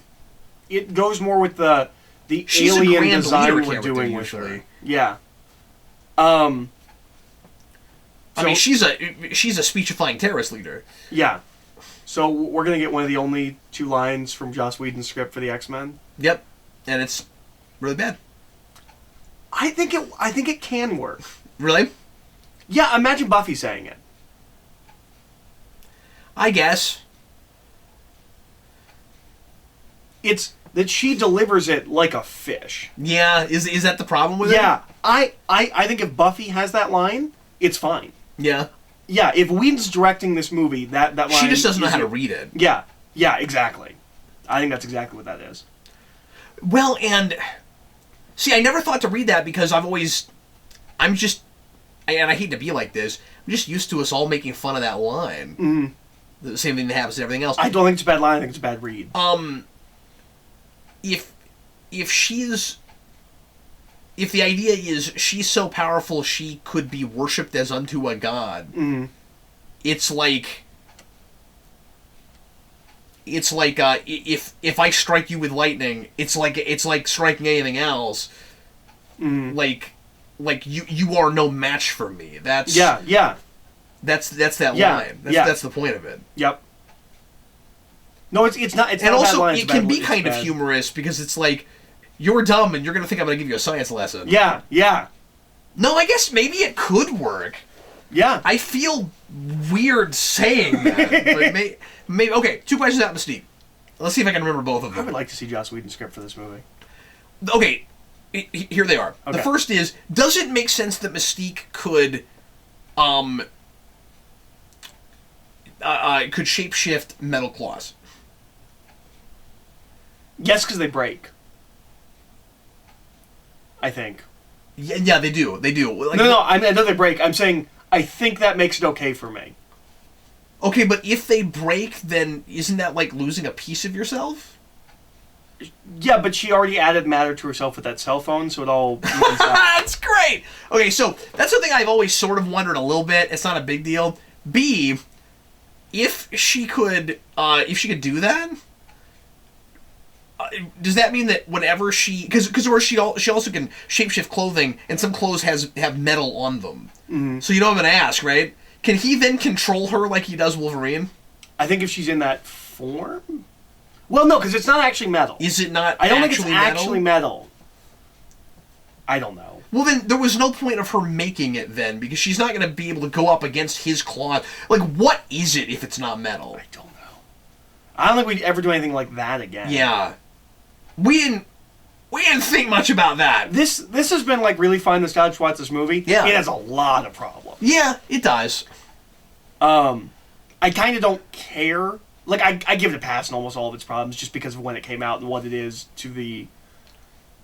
it goes more with the She's a alien grand design leader we're character, doing with usually. her. Yeah. I mean, So- she's a speechifying terrorist leader. Yeah. So we're gonna get one of the only 2 lines from Joss Whedon's script for the X-Men. Yep, and it's really bad. I think it can work. Really? Yeah, imagine Buffy saying it. I guess. It's that she delivers it like a fish. Yeah, is that the problem with it? Yeah, I think if Buffy has that line, it's fine. Yeah. Yeah, if Whedon's directing this movie, that line... She just doesn't know is how to it. read it. Yeah, exactly. I think that's exactly what that is. Well, and see, I never thought to read that because and I hate to be like this, I'm just used to us all making fun of that line. Mm-hmm. The same thing that happens to everything else. I don't think it's a bad line, I think it's a bad read. If the idea is she's so powerful she could be worshipped as unto a god, it's like if I strike you with lightning, it's like striking anything else. Like you are no match for me. That's Yeah. That's that Yeah, line. yeah. That's the point of it. Yep. No, it's not. It's And not a bad also, line, it's it a can bad- be it's kind of bad. humorous because it's like, you're dumb and you're going to think I'm going to give you a science lesson. Yeah. No, I guess maybe it could work. Yeah. I feel weird saying that. But maybe. Okay, 2 questions about Mystique. Let's see if I can remember both of I them. would like to see Joss Whedon's script for this movie. Okay, here they are. Okay. The first is, does it make sense that Mystique could shapeshift metal claws? Yes, because they break. I think. Yeah, they do. They do. Like, No, I know they break. I'm saying I think that makes it okay for me. Okay, but if they break, then isn't that like losing a piece of yourself? Yeah, but she already added matter to herself with that cell phone, so it all... evens out. That's great! Okay, so that's something I've always sort of wondered a little bit. It's not a big deal. B, if she could do that, does that mean that whenever she... Because she also can shapeshift clothing, and some clothes have metal on them. Mm-hmm. So you know what I'm going to ask, right? Can he then control her like he does Wolverine? I think if she's in that form... Well, no, because it's not actually metal. Is it not I don't think it's actually metal? actually metal. I don't know. Well, then there was no point of her making it then, because she's not going to be able to go up against his claw. Like, what is it if it's not metal? I don't know. I don't think we'd ever do anything like that again. Yeah. We didn't think much about that. This has been like really fun nostalgia to watch this movie. Yeah. It has a lot of problems. Yeah, it does. I kind of don't care. Like, I give it a pass on almost all of its problems just because of when it came out and what it is to the...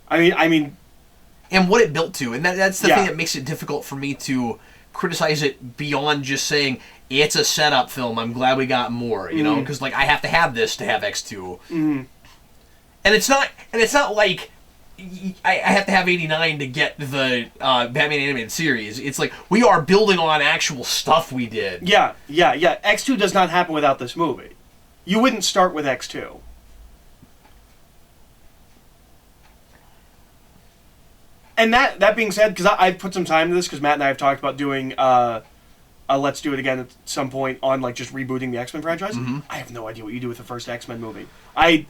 I mean... And what it built to. And that's the Yeah. thing that makes it difficult for me to criticize it beyond just saying, it's a setup film, I'm glad we got more, you know? Because, like, I have to have this to have X2. And it's not like... I have to have 89 to get the Batman animated series. It's like, we are building on actual stuff we did. Yeah. X2 does not happen without this movie. you wouldn't start with X2. And that being said, because I've put some time into this, because Matt and I have talked about doing Let's Do It Again at some point on like just rebooting the X-Men franchise. Mm-hmm. I have no idea what you do with the first X-Men movie. I've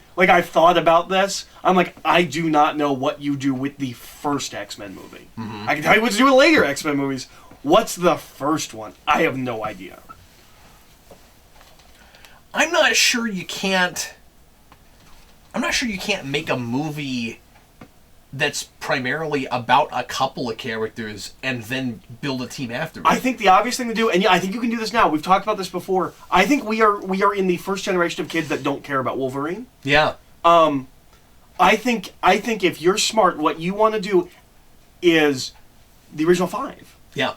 thought about this. I'm like, I do not know what you do with the first X-Men movie. Mm-hmm. I can tell you what to do with later X-Men movies. What's the first one? I have no idea. I'm not sure you can't make a movie that's primarily about a couple of characters and then build a team after it. I think the obvious thing to do, and yeah, I think you can do this now. We've talked about this before. I think we are in the first generation of kids that don't care about Wolverine. Yeah. I think if you're smart, what you want to do is the original 5. Yeah.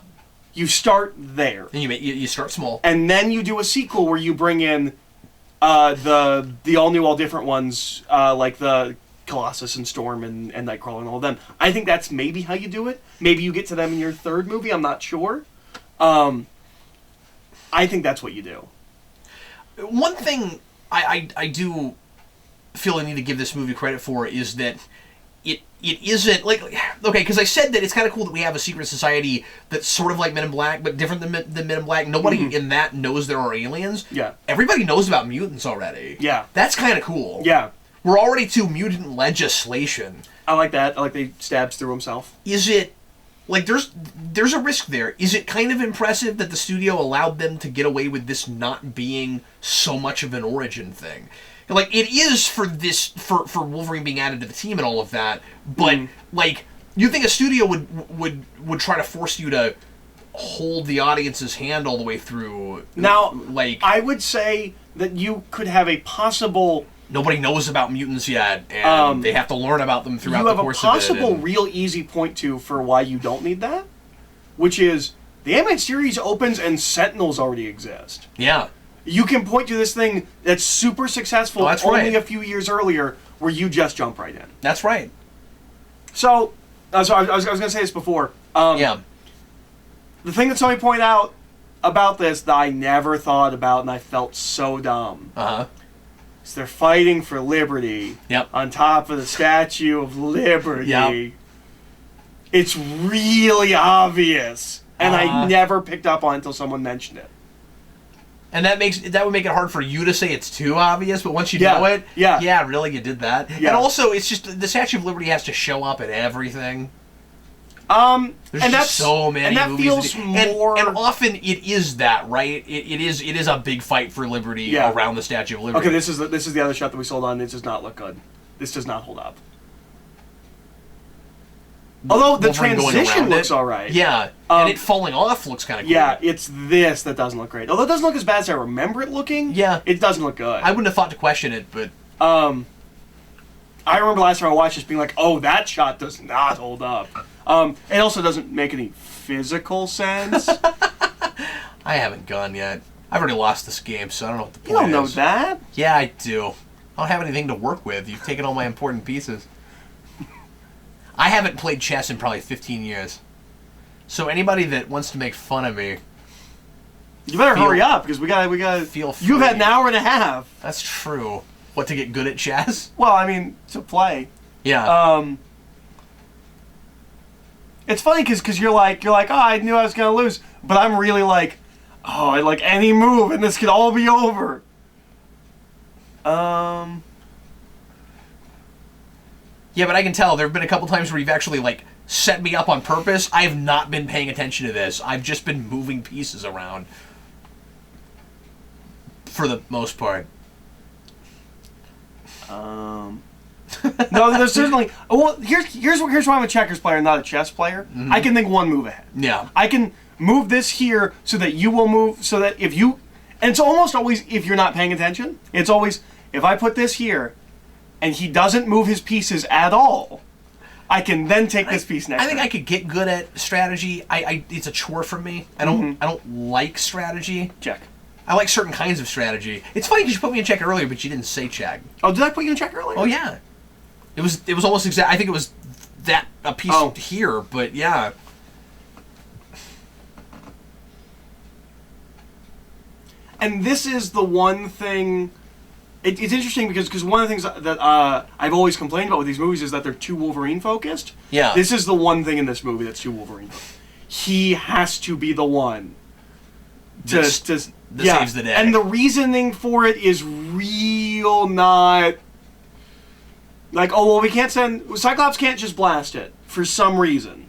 You start there, And you start small. and then you do a sequel where you bring in the all new, all different ones, like the Colossus and Storm and Nightcrawler and all of them. I think that's maybe how you do it. Maybe you get to them in your third movie. I'm not sure. I think that's what you do. One thing I do feel I need to give this movie credit for is that it isn't like, okay, because I said that it's kind of cool that we have a secret society that's sort of like Men in Black but different than Men in Black. Nobody in that knows there are aliens. Yeah. Everybody knows about mutants already. Yeah. That's kind of cool. Yeah. We're already to mutant legislation. I like that. I like that he stabs through himself. Is it like there's a risk there? Is it kind of impressive that the studio allowed them to get away with this not being so much of an origin thing? Like, it is for Wolverine being added to the team and all of that, but like, you think a studio would try to force you to hold the audience's hand all the way through? Now, like, I would say that you could have a possible. Nobody knows about mutants yet, and they have to learn about them throughout the course of it. You have a possible, real easy point for why you don't need that, which is the animated series opens and Sentinels already exist. Yeah. You can point to this thing that's super successful only a few years earlier, where you just jump right in. That's right. So I was going to say this before. Yeah. The thing that somebody pointed out about this that I never thought about and I felt so dumb. Uh-huh. is they're fighting for liberty. Yep. On top of the Statue of Liberty. Yep. It's really obvious. And I never picked up on it until someone mentioned it. And that would make it hard for you to say it's too obvious, but once you know it, really, you did that. Yeah. And also, it's just the Statue of Liberty has to show up at everything. There's and just so many and that movies. feels more. And often it is that, right? It is a big fight for liberty around the Statue of Liberty. Okay, this is the other shot that we sold on. This does not look good. This does not hold up. Although the transition looks all right. Yeah, and it falling off looks kind of cool. Yeah, it's this that doesn't look great. Although it doesn't look as bad as I remember it looking. Yeah. It doesn't look good. I wouldn't have thought to question it, but... I remember last time I watched this being like, oh, that shot does not hold up. It also doesn't make any physical sense. I haven't gone yet. I've already lost this game, so I don't know what the point is. You don't know that? Yeah, I do. I don't have anything to work with. You've taken all my important pieces. I haven't played chess in probably 15 years. So anybody that wants to make fun of me... You better hurry up, because we got feel free. You've had an hour and a half. That's true. What, to get good at chess? Well, I mean, to play. Yeah. It's funny because you're like, oh, I knew I was gonna lose, but I'm really like, oh, I like any move and this could all be over. Yeah, but I can tell there have been a couple times where you've actually like set me up on purpose. I have not been paying attention to this. I've just been moving pieces around for the most part. No, there's certainly. Well, here's why I'm a checkers player, not a chess player. Mm-hmm. I can think one move ahead. Yeah. I can move this here so that you will move. So that if you, and it's almost always if you're not paying attention. It's always if I put this here, and he doesn't move his pieces at all, I can then take this piece next. I think I could get good at strategy. It's a chore for me. I don't like strategy. Check. I like certain kinds of strategy. It's funny because you put me in check earlier, but you didn't say check. Oh, did I put you in check earlier? Oh yeah. It was almost exact. I think it was a piece here, but yeah. And this is the one thing It's interesting because one of the things that I've always complained about with these movies is that they're too Wolverine focused. Yeah. This is the one thing in this movie that's too Wolverine focused. He has to be the one to saves the day. And the reasoning for it is real not like, oh, well, we can't send... Cyclops can't just blast it for some reason.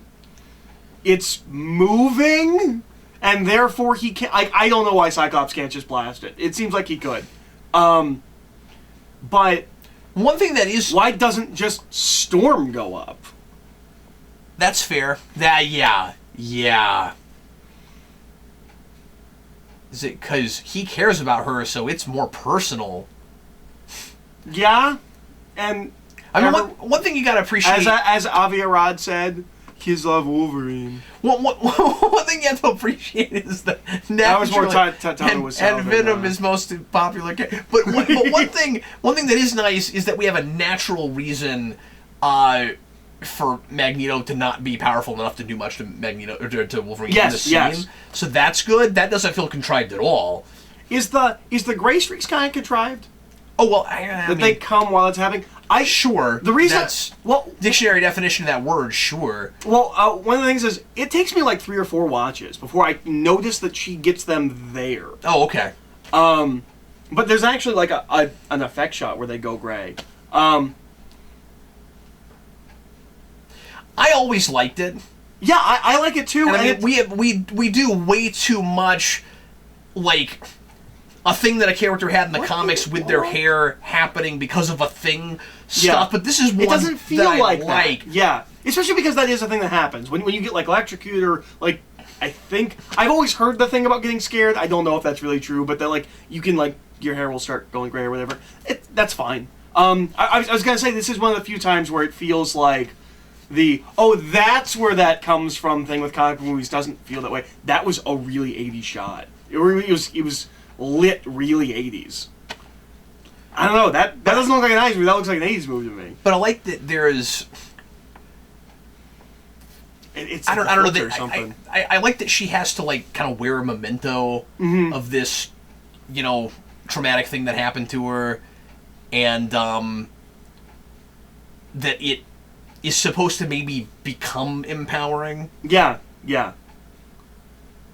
It's moving, and therefore he can't... I don't know why Cyclops can't just blast it. It seems like he could. But... One thing that is... Why doesn't just Storm go up? That's fair. Yeah. Is it because he cares about her, so it's more personal? Yeah, and... I mean, one thing you gotta appreciate... As Avi Arad said, kids love Wolverine. One thing you have to appreciate is that that was more and Venom is most popular. But one thing that is nice is that we have a natural reason for Magneto to not be powerful enough to do much to Magneto or to Wolverine in the scene. Yes. So that's good. That doesn't feel contrived at all. Is the Gray Streaks kind of contrived? Oh well, I mean, they come while it's happening. Sure. The reason dictionary definition of that word, sure. Well, one of the things is it takes me like 3 or 4 watches before I notice that she gets them there. Oh, okay. But there's actually like an effect shot where they go gray. I always liked it. Yeah, I like it too. And I mean, we do way too much, like a thing that a character had in the comics with their hair happening because of a thing stuff. But this is one it doesn't feel that like I that. like. Yeah, especially because that is a thing that happens when you get like electrocuted or like. I think I've always heard the thing about getting scared. I don't know if that's really true, but that like you can like your hair will start going gray or whatever. That's fine. I was gonna say this is one of the few times where it feels like that's where that comes from thing with comic movies doesn't feel that way. That was a really 80s shot. It was lit really 80s. I don't know, that doesn't look like an 90s movie, that looks like an 80s movie to me. But I like that there is... It's I don't know that I like that she has to like kind of wear a memento of this, traumatic thing that happened to her, and that it is supposed to maybe become empowering. Yeah.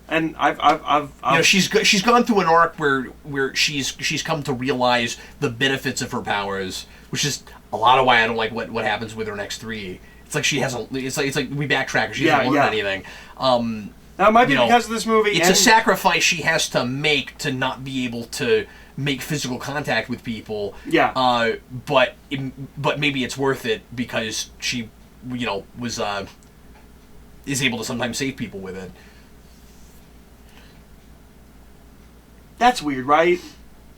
And I've she's gone through an arc where she's come to realize the benefits of her powers, which is a lot of why I don't like what happens with her next 3. It's like she hasn't. It's like we backtrack. She hasn't learned anything. Now it might be because of this movie. It's a sacrifice she has to make to not be able to make physical contact with people. Yeah. But maybe it's worth it because she, was is able to sometimes save people with it. That's weird, right?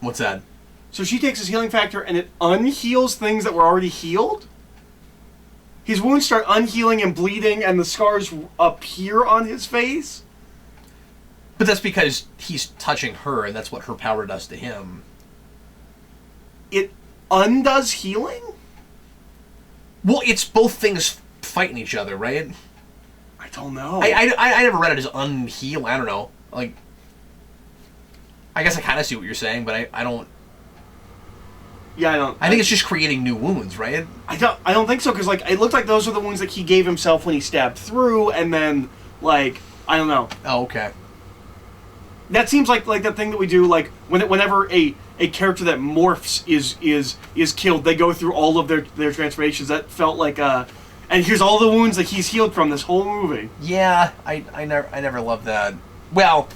What's that? So she takes his healing factor and it unheals things that were already healed? His wounds start unhealing and bleeding and the scars appear on his face? But that's because he's touching her and that's what her power does to him. It undoes healing? Well, it's both things fighting each other, right? I don't know. I never read it as unheal. I don't know. Like, I guess I kind of see what you're saying, but I don't... Yeah, I don't... I think it's just creating new wounds, right? I don't think so, because, like, it looked like those were the wounds that he gave himself when he stabbed through, and then, like, I don't know. Oh, okay. That seems like the thing that we do, like, whenever a character that morphs is killed, they go through all of their transformations. That felt like, and here's all the wounds that he's healed from this whole movie. Yeah, I never loved that. Well...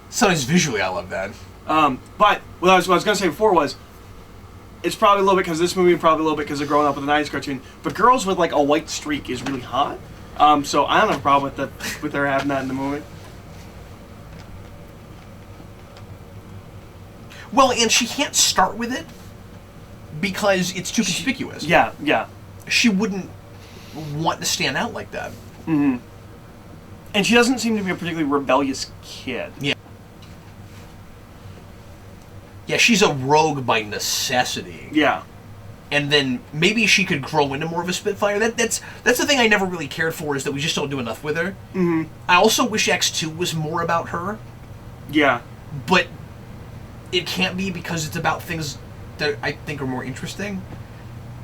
Sometimes visually I love that. But what I was going to say before was, it's probably a little bit because of this movie and probably a little bit because of growing up with a 90s cartoon, but girls with like a white streak is really hot. So I don't have a problem with her having that in the movie. Well, and she can't start with it because it's too conspicuous. Yeah. She wouldn't want to stand out like that. Mm-hmm. And she doesn't seem to be a particularly rebellious kid. Yeah. Yeah, she's a rogue by necessity. Yeah. And then maybe she could grow into more of a Spitfire. That's the thing I never really cared for, is that we just don't do enough with her. Mm-hmm. I also wish X2 was more about her. Yeah. But it can't be because it's about things that I think are more interesting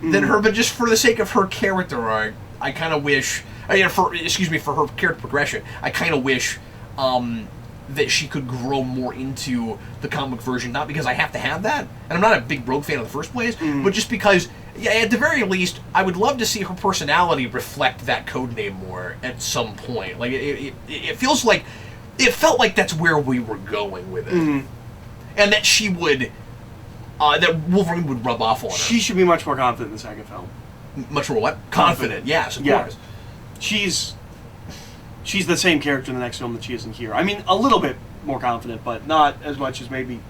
than her. But just for the sake of her character arc, I kind of wish. For her character progression, I kind of wish that she could grow more into the comic version. Not because I have to have that, and I'm not a big Rogue fan in the first place, but just because, at the very least, I would love to see her personality reflect that codename more at some point. Like it feels like it felt like that's where we were going with it, and that she would, that Wolverine would rub off on her. She should be much more confident in the second film. Much more what? Confident. Yes, of course. She's the same character in the next film that she is in here. I mean, a little bit more confident, but not as much as maybe.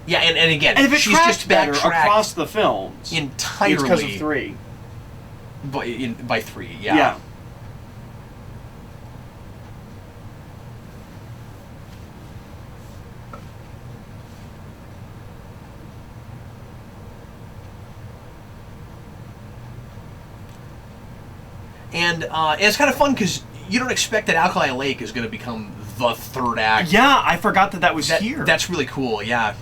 Yeah, and again, and if it she's just better across the films entirely. It's because of 3. By 3, yeah. Yeah. And it's kind of fun because you don't expect that Alkali Lake is going to become the third act. Yeah, I forgot that was here. That's really cool, yeah.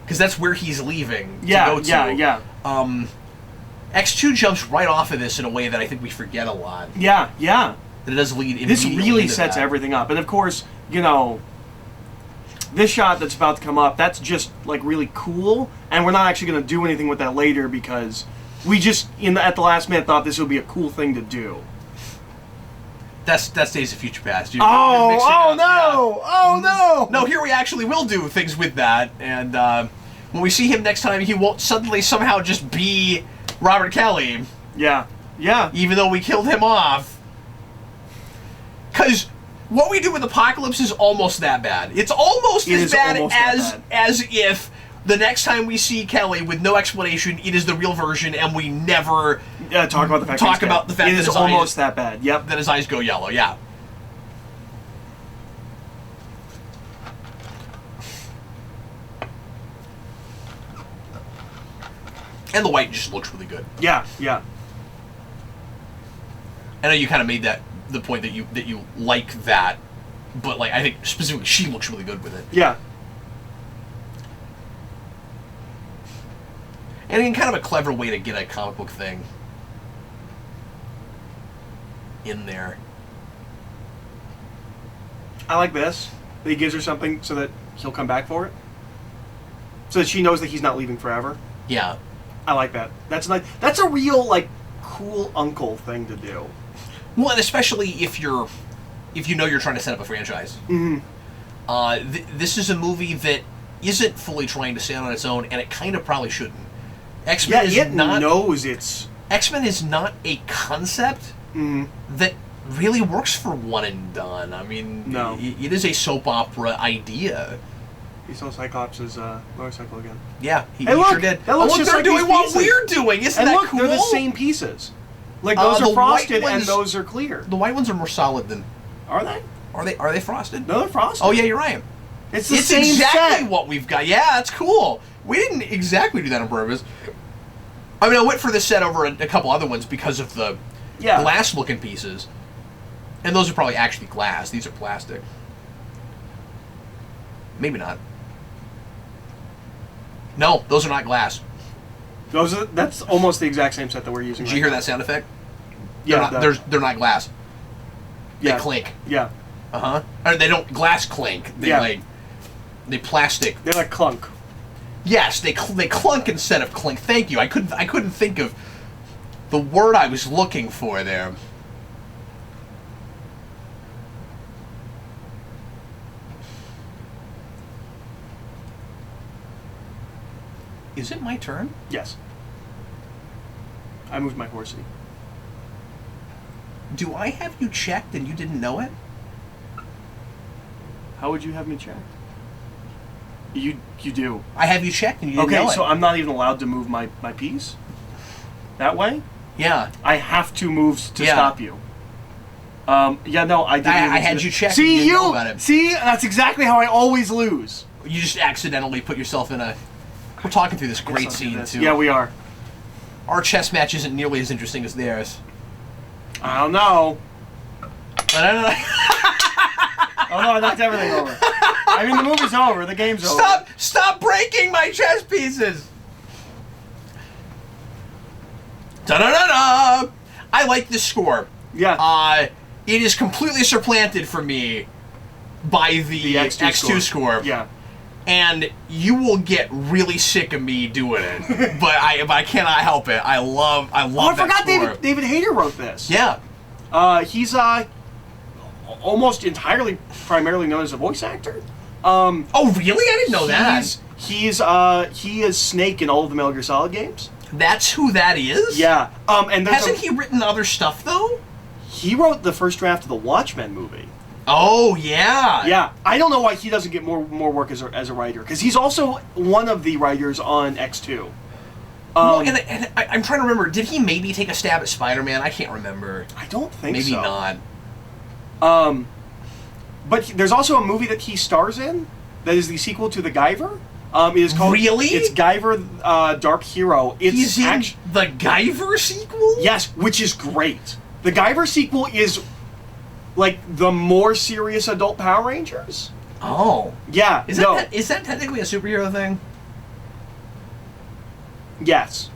Because that's where he's leaving to yeah, go to. Yeah. X2 jumps right off of this in a way that I think we forget a lot. Yeah. That it does lead This really into sets that. everything up. And of course, this shot that's about to come up, that's just, like, really cool. And we're not actually going to do anything with that later because we just, at the last minute, thought this would be a cool thing to do. That's Days of Future Past. Oh no! No, here we actually will do things with that. And when we see him next time, he won't suddenly somehow just be Robert Kelly. Yeah. Even though we killed him off. Because what we do with Apocalypse is almost that bad. It's almost as bad as if the next time we see Kelly with no explanation, it is the real version, and we never talk about the fact that it is almost that bad. Yep, that his eyes go yellow. Yeah. And the white just looks really good. Yeah. I know you kind of made the point that you like that, but like I think specifically she looks really good with it. Yeah. And again, kind of a clever way to get a comic book thing in there. I like this. That he gives her something so that he'll come back for it. So that she knows that he's not leaving forever. Yeah. I like that. That's nice. That's a real, like, cool uncle thing to do. Well, and especially if you know you're trying to set up a franchise. Mm-hmm. This is a movie that isn't fully trying to stand on its own, and it kind of probably shouldn't. X-Men knows it's... X-Men is not a concept that really works for one and done. I mean, no. It is a soap opera idea. He saw Cyclops' motorcycle again. Yeah, he look, sure did. That looks look, just they're like doing these what pieces. we're doing. Isn't that cool? They're the same pieces. Like, those are frosted and those are clear. The white ones are more solid than... Are they? Are they frosted? No, they're frosted. Oh, yeah, you're right. It's the same exactly set. what we've got. Yeah, that's cool. We didn't exactly do that on purpose. I mean, I went for this set over a couple other ones because of the glass-looking pieces. And those are probably actually glass. These are plastic. Maybe not. No, those are not glass. That's almost the exact same set that we're using. Did you hear that sound effect? Yeah, they're not glass. They clink. Yeah. Or they don't glass clink. They plastic. They like clunk. Yes, they clunk instead of clink. Thank you. I couldn't think of the word I was looking for there. Is it my turn? Yes. I moved my horsey. Do I have you checked and you didn't know it? How would you have me checked? You do. I have you checked and you didn't know it. Okay, so I'm not even allowed to move my piece? That way? Yeah. I have to move to stop you. I didn't. I had you checked. See, and you didn't know about it. See, that's exactly how I always lose. You just accidentally put yourself in a... We're talking through this great scene, too. Yeah, we are. Our chess match isn't nearly as interesting as theirs. I don't know. I don't know. Oh no, I knocked everything over. I mean, the movie's over. The game's over. Stop breaking my chess pieces. Da-da-da-da! I like this score. Yeah. It is completely supplanted for me by the X2 score. Yeah. And you will get really sick of me doing it, but I cannot help it. I love I that forgot score. David Hayter wrote this. Yeah. He's almost entirely primarily known as a voice actor. Oh, really? I didn't know that. He is Snake in all of the Metal Gear Solid games. That's who that is? Yeah. And hasn't he written other stuff though? He wrote the first draft of the Watchmen movie. Oh, yeah. Yeah. I don't know why he doesn't get more work as a writer, because he's also one of the writers on X2. And I'm trying to remember, did he maybe take a stab at Spider-Man? I can't remember. I don't think so. Maybe not. But there's also a movie that he stars in that is the sequel to The Guyver. It is called... Really? It's Guyver Dark Hero. He's in the Guyver sequel? Yes, which is great. The Guyver sequel is like the more serious adult Power Rangers. Oh. Yeah. Is that technically a superhero thing? Yes.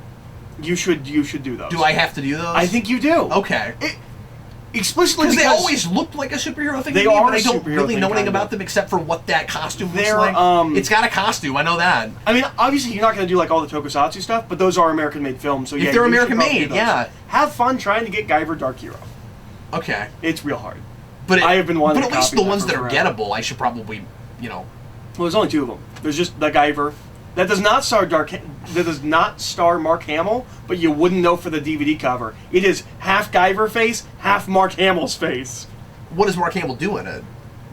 You should do those. Do I have to do those? I think you do. Okay. Explicitly because they always looked like a superhero thing to me, but I don't really know anything about them except for what that costume looks like. It's got a costume, I know that. I mean, obviously you're not going to do like all the tokusatsu stuff, but those are American-made films, so if they're American-made, yeah. Have fun trying to get Guyver Dark Hero. Okay. It's real hard. But I have been wanting. But at least the ones that are gettable, I should probably, Well, there's only two of them. There's just the Guyver. That does not star Mark Hamill, but you wouldn't know for the DVD cover. It is half Guyver face, half Mark Hamill's face. What does Mark Hamill do in it?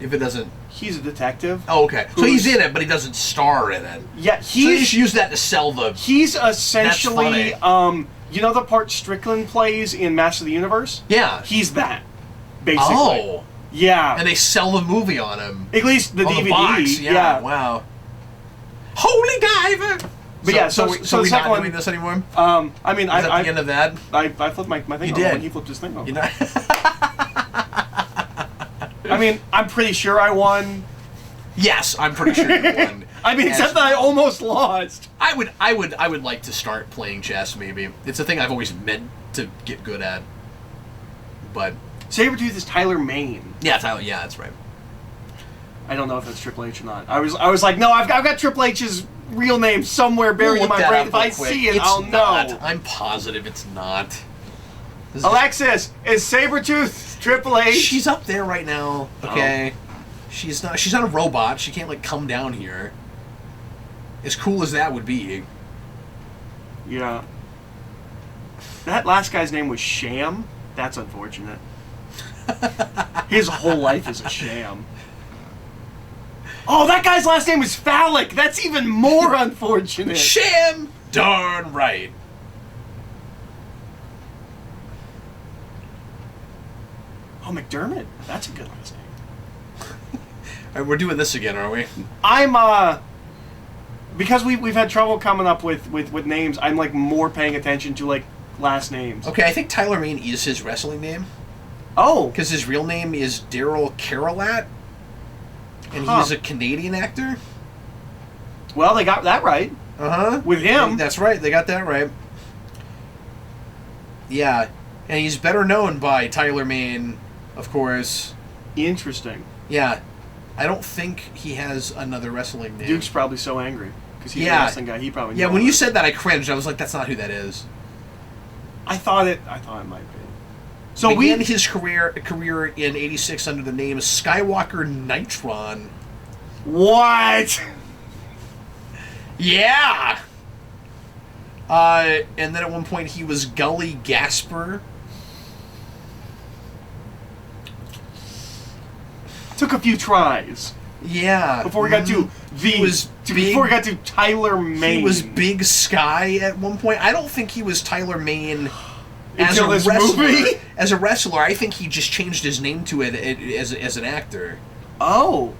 If it doesn't... He's a detective. Oh, okay. So he's in it, but he doesn't star in it. Yeah, so you just use that to sell the... He's essentially, you know the part Strickland plays in Master of the Universe? Yeah. He's that, basically. Oh. Yeah. And they sell the movie on him. At least the DVD. The box. Yeah. Wow. Holy Guyver! But so we're not doing this anymore? I mean, at the end of that? I flipped my thing over when he flipped his thing over. You know? I mean, I'm pretty sure I won. Yes, I'm pretty sure you won. I mean, except that I almost lost. I would like to start playing chess, maybe. It's a thing I've always meant to get good at. But... Sabretooth is Tyler Mane. Yeah, Tyler. Yeah, that's right. I don't know if that's Triple H or not. I was like, no, I've got Triple H's real name somewhere buried in my brain. If I see it, I'll know. I'm positive it's not. Alexis, is Sabretooth Triple H? She's up there right now. Okay. Oh. She's not a robot. She can't, like, come down here. As cool as that would be. Yeah. That last guy's name was Sham? That's unfortunate. His whole life is a sham. Oh, that guy's last name is Phallic. That's even more unfortunate. Sham! Darn right. Oh, McDermott. That's a good last name. All right, we're doing this again, aren't we? I'm, because we've had trouble coming up with names, I'm, like, more paying attention to, like, last names. Okay, I think Tyler Mane is his wrestling name. Oh. Because his real name is Daryl Carolat. And he's a Canadian actor? Well, they got that right. Uh-huh. With him. That's right, they got that right. Yeah. And he's better known by Tyler Mane, of course. Interesting. Yeah. I don't think he has another wrestling name. Duke's probably so angry. Because he's a wrestling guy. He probably when you said that, I cringed. I was like, that's not who that is. I thought it might be. So began his career in '86 under the name Skywalker Nitron. What? Yeah. And then at one point he was Gully Gasper. Took a few tries. Yeah. Before we got to before we got to Tyler Mane. He was Big Sky at one point. I don't think he was Tyler Mane. Until this movie? As a wrestler, I think he just changed his name to it as an actor. Oh.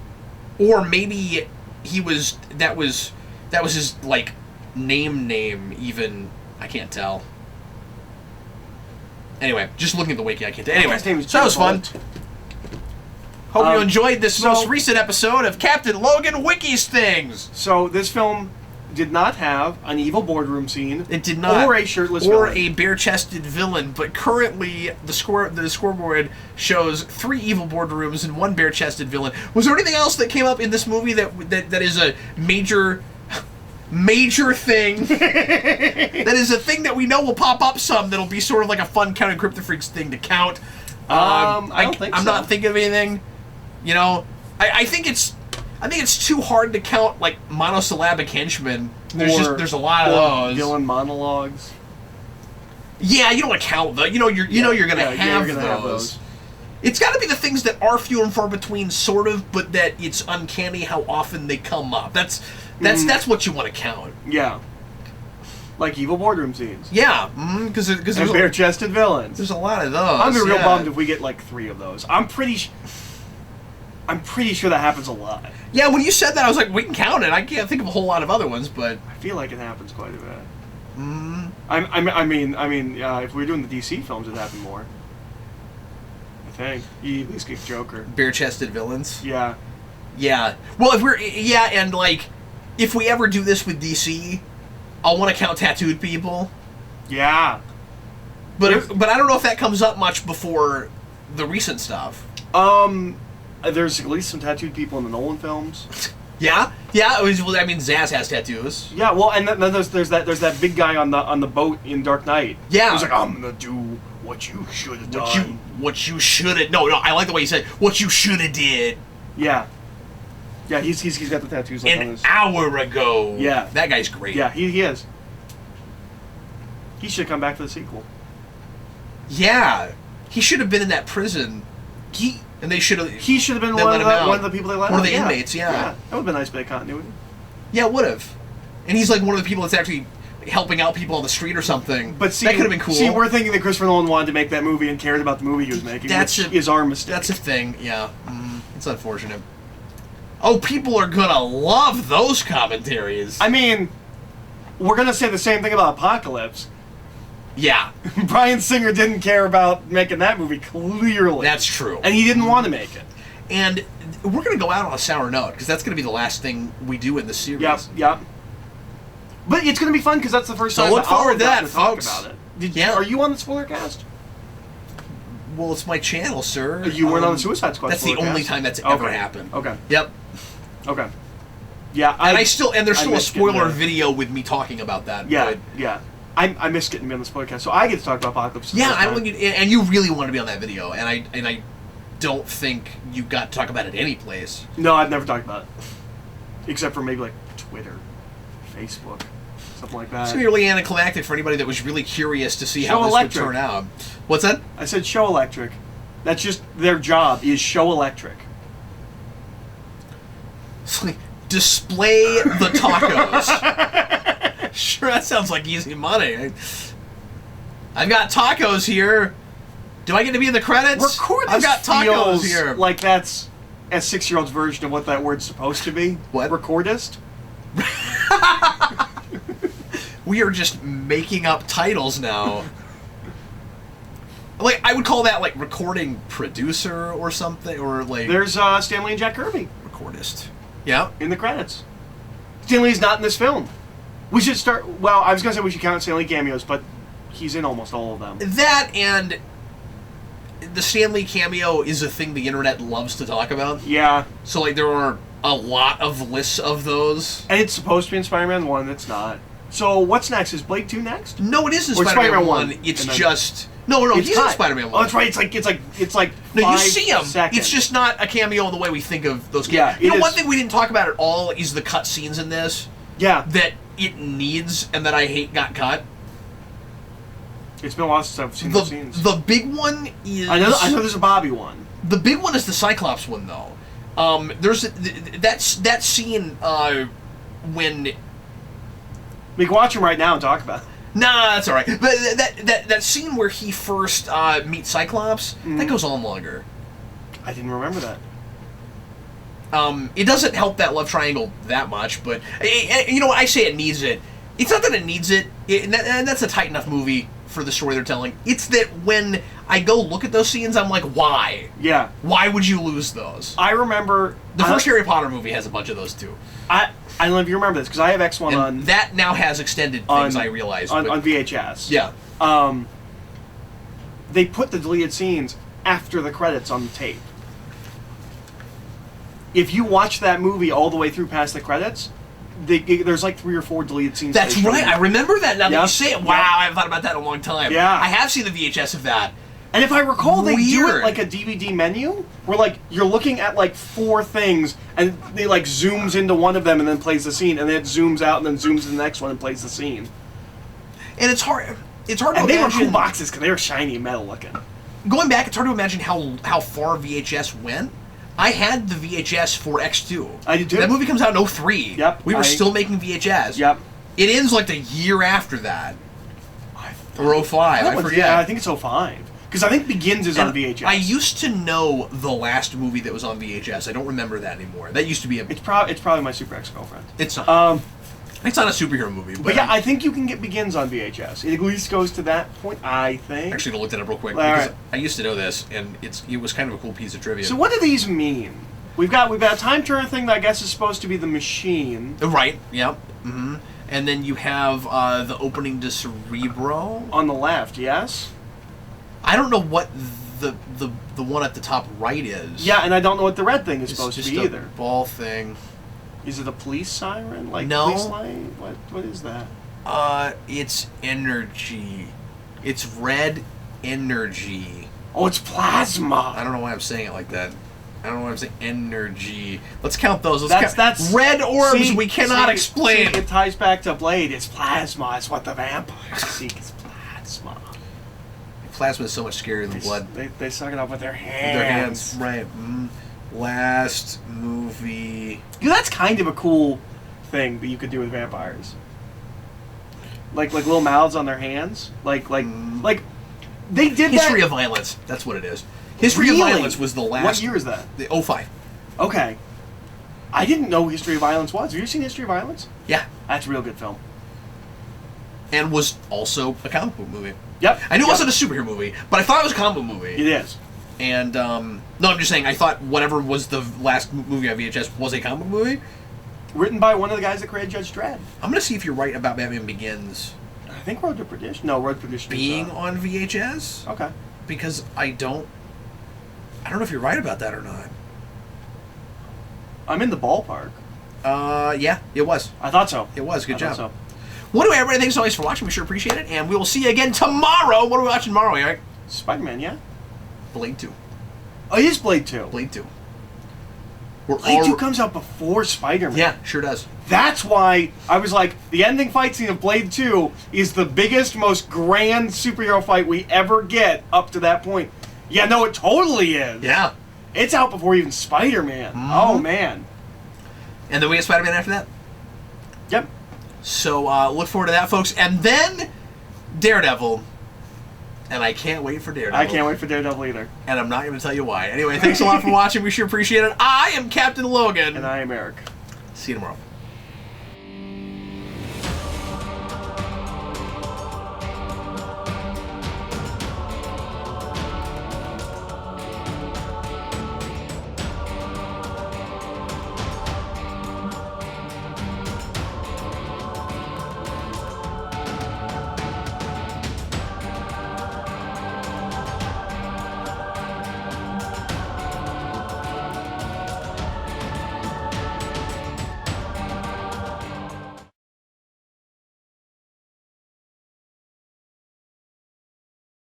Or maybe he was that was his like name even. I can't tell. Anyway, just looking at the wiki, I can't tell. Anyway, so that was fun. Hope you enjoyed this most recent episode of Captain Logan Wikis Things. So this film did not have an evil boardroom scene. It did not. Or a shirtless or villain. a bare-chested villain. But currently, the scoreboard shows 3 evil boardrooms and 1 bare-chested villain. Was there anything else that came up in this movie that is a major thing? That is a thing that we know will pop up some. That'll be sort of like a fun Counting Crypto Freaks thing to count. I don't think so. I'm not thinking of anything. You know, I think it's too hard to count like monosyllabic henchmen. There's a lot of those. Villain monologues. Yeah, you don't want to count though. You know you're gonna have those. It's got to be the things that are few and far between, sort of, but that it's uncanny how often they come up. That's what you want to count. Yeah. Like evil boardroom scenes. Yeah, because there's bare-chested villains. There's a lot of those. I'm gonna be real bummed if we get like 3 of those. I'm pretty sure that happens a lot. Yeah, when you said that, I was like, we can count it. I can't think of a whole lot of other ones, but I feel like it happens quite a bit. I mean, if we were doing the DC films, it'd happen more. I think you at least get Joker. Bare-chested villains. Yeah. Yeah. Well, and like, if we ever do this with DC, I'll want to count tattooed people. Yeah. But I don't know if that comes up much before the recent stuff. There's at least some tattooed people in the Nolan films. Yeah. I mean, Zaz has tattoos. Yeah. Well, and then there's that big guy on the boat in Dark Knight. Yeah. He's like, I'm gonna do what you should have done. What you should have. No. I like the way you said what you should have did. Yeah. Yeah. He's got the tattoos like on his. An hour ago. Yeah. That guy's great. Yeah. He is. He should come back for the sequel. Yeah. He should have been in that prison. And he should have been one of the people they let out. One of the inmates, yeah. That would have been a nice bit of continuity. Yeah, it would have. And he's like one of the people that's actually helping out people on the street or something. But see, that could have been cool. See, we're thinking that Christopher Nolan wanted to make that movie and cared about the movie he was making, which is our mistake. That's a thing, yeah. It's unfortunate. Oh, people are gonna love those commentaries. I mean, we're gonna say the same thing about Apocalypse. Yeah. Bryan Singer didn't care about making that movie, clearly. That's true. And he didn't want to make it. And we're going to go out on a sour note, because that's going to be the last thing we do in this series. Yep. But it's going to be fun, because that's the first time look forward to that, folks. Talk about it. Are you on the spoiler cast? Well, it's my channel, sir. You weren't on the Suicide Squad That's the only time that's ever happened. Okay. Yep. Okay. Yeah. There's still a spoiler video with me talking about that. Yeah, yeah. I miss getting to be on this podcast, so I get to talk about Apocalypse. Yeah, and you really want to be on that video, and I don't think you got to talk about it any place. No, I've never talked about it, except for maybe like Twitter, Facebook, something like that. It's gonna be really anticlimactic for anybody that was really curious to see how this would turn out. What's that? I said Show Electric. That's just their job is Show Electric. It's like, display the tacos. Sure, that sounds like easy money. I've got tacos here. Do I get to be in the credits? I've got tacos here. Like that's a 6-year-old's version of what that word's supposed to be. What? Recordist? We are just making up titles now. Like, I would call that like recording producer or something, or like. There's Stanley and Jack Kirby. Recordist. Yeah. In the credits. Stanley's not in this film. We should start. Well, I was gonna say we should count Stanley cameos, but he's in almost all of them. That and the Stanley cameo is a thing the internet loves to talk about. Yeah. So like there are a lot of lists of those. And it's supposed to be in Spider-Man 1. It's not. So what's next? Is Blade 2 next? No, it isn't Spider-Man 1. It's just no. He's in Spider-Man 1. Oh, that's right. It's like. No, you see him. Seconds. It's just not a cameo in the way we think of those. Yeah. You know, one thing we didn't talk about at all is the cut scenes in this. Yeah. That it needs and that I hate got cut. It's been a while since I've seen those scenes. The big one is. I know there's a Bobby one. The big one is the Cyclops one, though. There's that scene when. We can watch him right now and talk about it. Nah, that's all right. But that scene where he first meets Cyclops, that goes on longer. I didn't remember that. It doesn't help that love triangle that much, but you know what? I say it needs it. It's not that it needs it, and that's a tight enough movie for the story they're telling. It's that when I go look at those scenes, I'm like, why? Yeah. Why would you lose those? I remember... The first Harry Potter movie has a bunch of those, too. I don't know if you remember this, because I have X1 on... That now has extended things, I realized. On VHS. Yeah. They put the deleted scenes after the credits on the tape. If you watch that movie all the way through past the credits, there's like 3 or 4 deleted scenes. That's right. I remember that now that you say it. Wow, Yep. I haven't thought about that in a long time. Yeah. I have seen the VHS of that. And if I recall, they do Weird. it like a DVD menu, where like you're looking at like 4 things, and they like zooms into one of them and then plays the scene, and then it zooms out and then zooms to the next one and plays the scene. And it's hard. It's hard to And they were imagine. cool boxes because they were shiny and metal looking. Going back, it's hard to imagine how far VHS went. I had the VHS for X2. I did too. That movie comes out in 03. Yep. We were still making VHS. Yep. It ends like the year after that. Or 05, I forget. Yeah, I think it's 05. Because I think Begins is on And VHS. I used to know the last movie that was on VHS. I don't remember that anymore. That used to be a... It's probably My Super Ex-Girlfriend. It's not. It's not a superhero movie. But yeah, I think you can get Begins on VHS. It at least goes to that point, I think. Actually, I looked it up real quick All because right. I used to know this, and it was kind of a cool piece of trivia. So what do these mean? We've got a time turner thing that I guess is supposed to be the machine. Right. Yep. Mm-hmm. And then you have the opening to Cerebro On the left, yes? I don't know what the one at the top right is. Yeah, and I don't know what the red thing is It's supposed to just be a either. ball thing. Is it a police siren? Like No. police light? What is that? It's energy. It's red energy. Oh, it's plasma. I don't know why I'm saying it like that. I don't know why I'm saying energy. Let's count those. Let's count. That's red orbs we cannot explain. See, it ties back to Blade. It's plasma. It's what the vampires seek. It's plasma. Plasma is so much scarier than blood. They suck it up with their With hands. their hands, right? Last movie. Yeah, that's kind of a cool thing that you could do with vampires. Like little mouths on their hands. Like they did History that. of Violence. That's what it is. History Really? of Violence was the last. What year is that? The 05. Okay. I didn't know History of Violence was. Have you seen History of Violence? Yeah. That's a real good film. And was also a comic book movie. Yep. I knew it wasn't a superhero movie, but I thought it was a comic book movie. It is. And, no, I'm just saying, I thought whatever was the last movie on VHS was a comic book movie. Written by one of the guys that created Judge Dredd. I'm going to see if you're right about Batman Begins I think Road to Perdition. No, Road to Perdition being is, on VHS. Okay. Because I don't know if you're right about that or not. I'm in the ballpark. Yeah, it was. I thought so. It was. Good I job. thought so. Well, anyway, everybody, thanks always for watching. We sure appreciate it. And we will see you again tomorrow. What are we watching tomorrow, Eric? Spider-Man, yeah? Blade 2. Oh, it is Blade 2. Blade 2. Blade 2 comes out before Spider-Man. Yeah, sure does. That's why I was like, the ending fight scene of Blade 2 is the biggest, most grand superhero fight we ever get up to that point. Yeah, no, it totally is. Yeah. It's out before even Spider-Man. Mm-hmm. Oh, man. And then we get Spider-Man after that. Yep. So look forward to that, folks. And then Daredevil. And I can't wait for Daredevil. I can't wait for Daredevil either. And I'm not going to tell you why. Anyway, thanks a lot for watching. We sure appreciate it. I am Captain Logan. And I am Eric. See you tomorrow.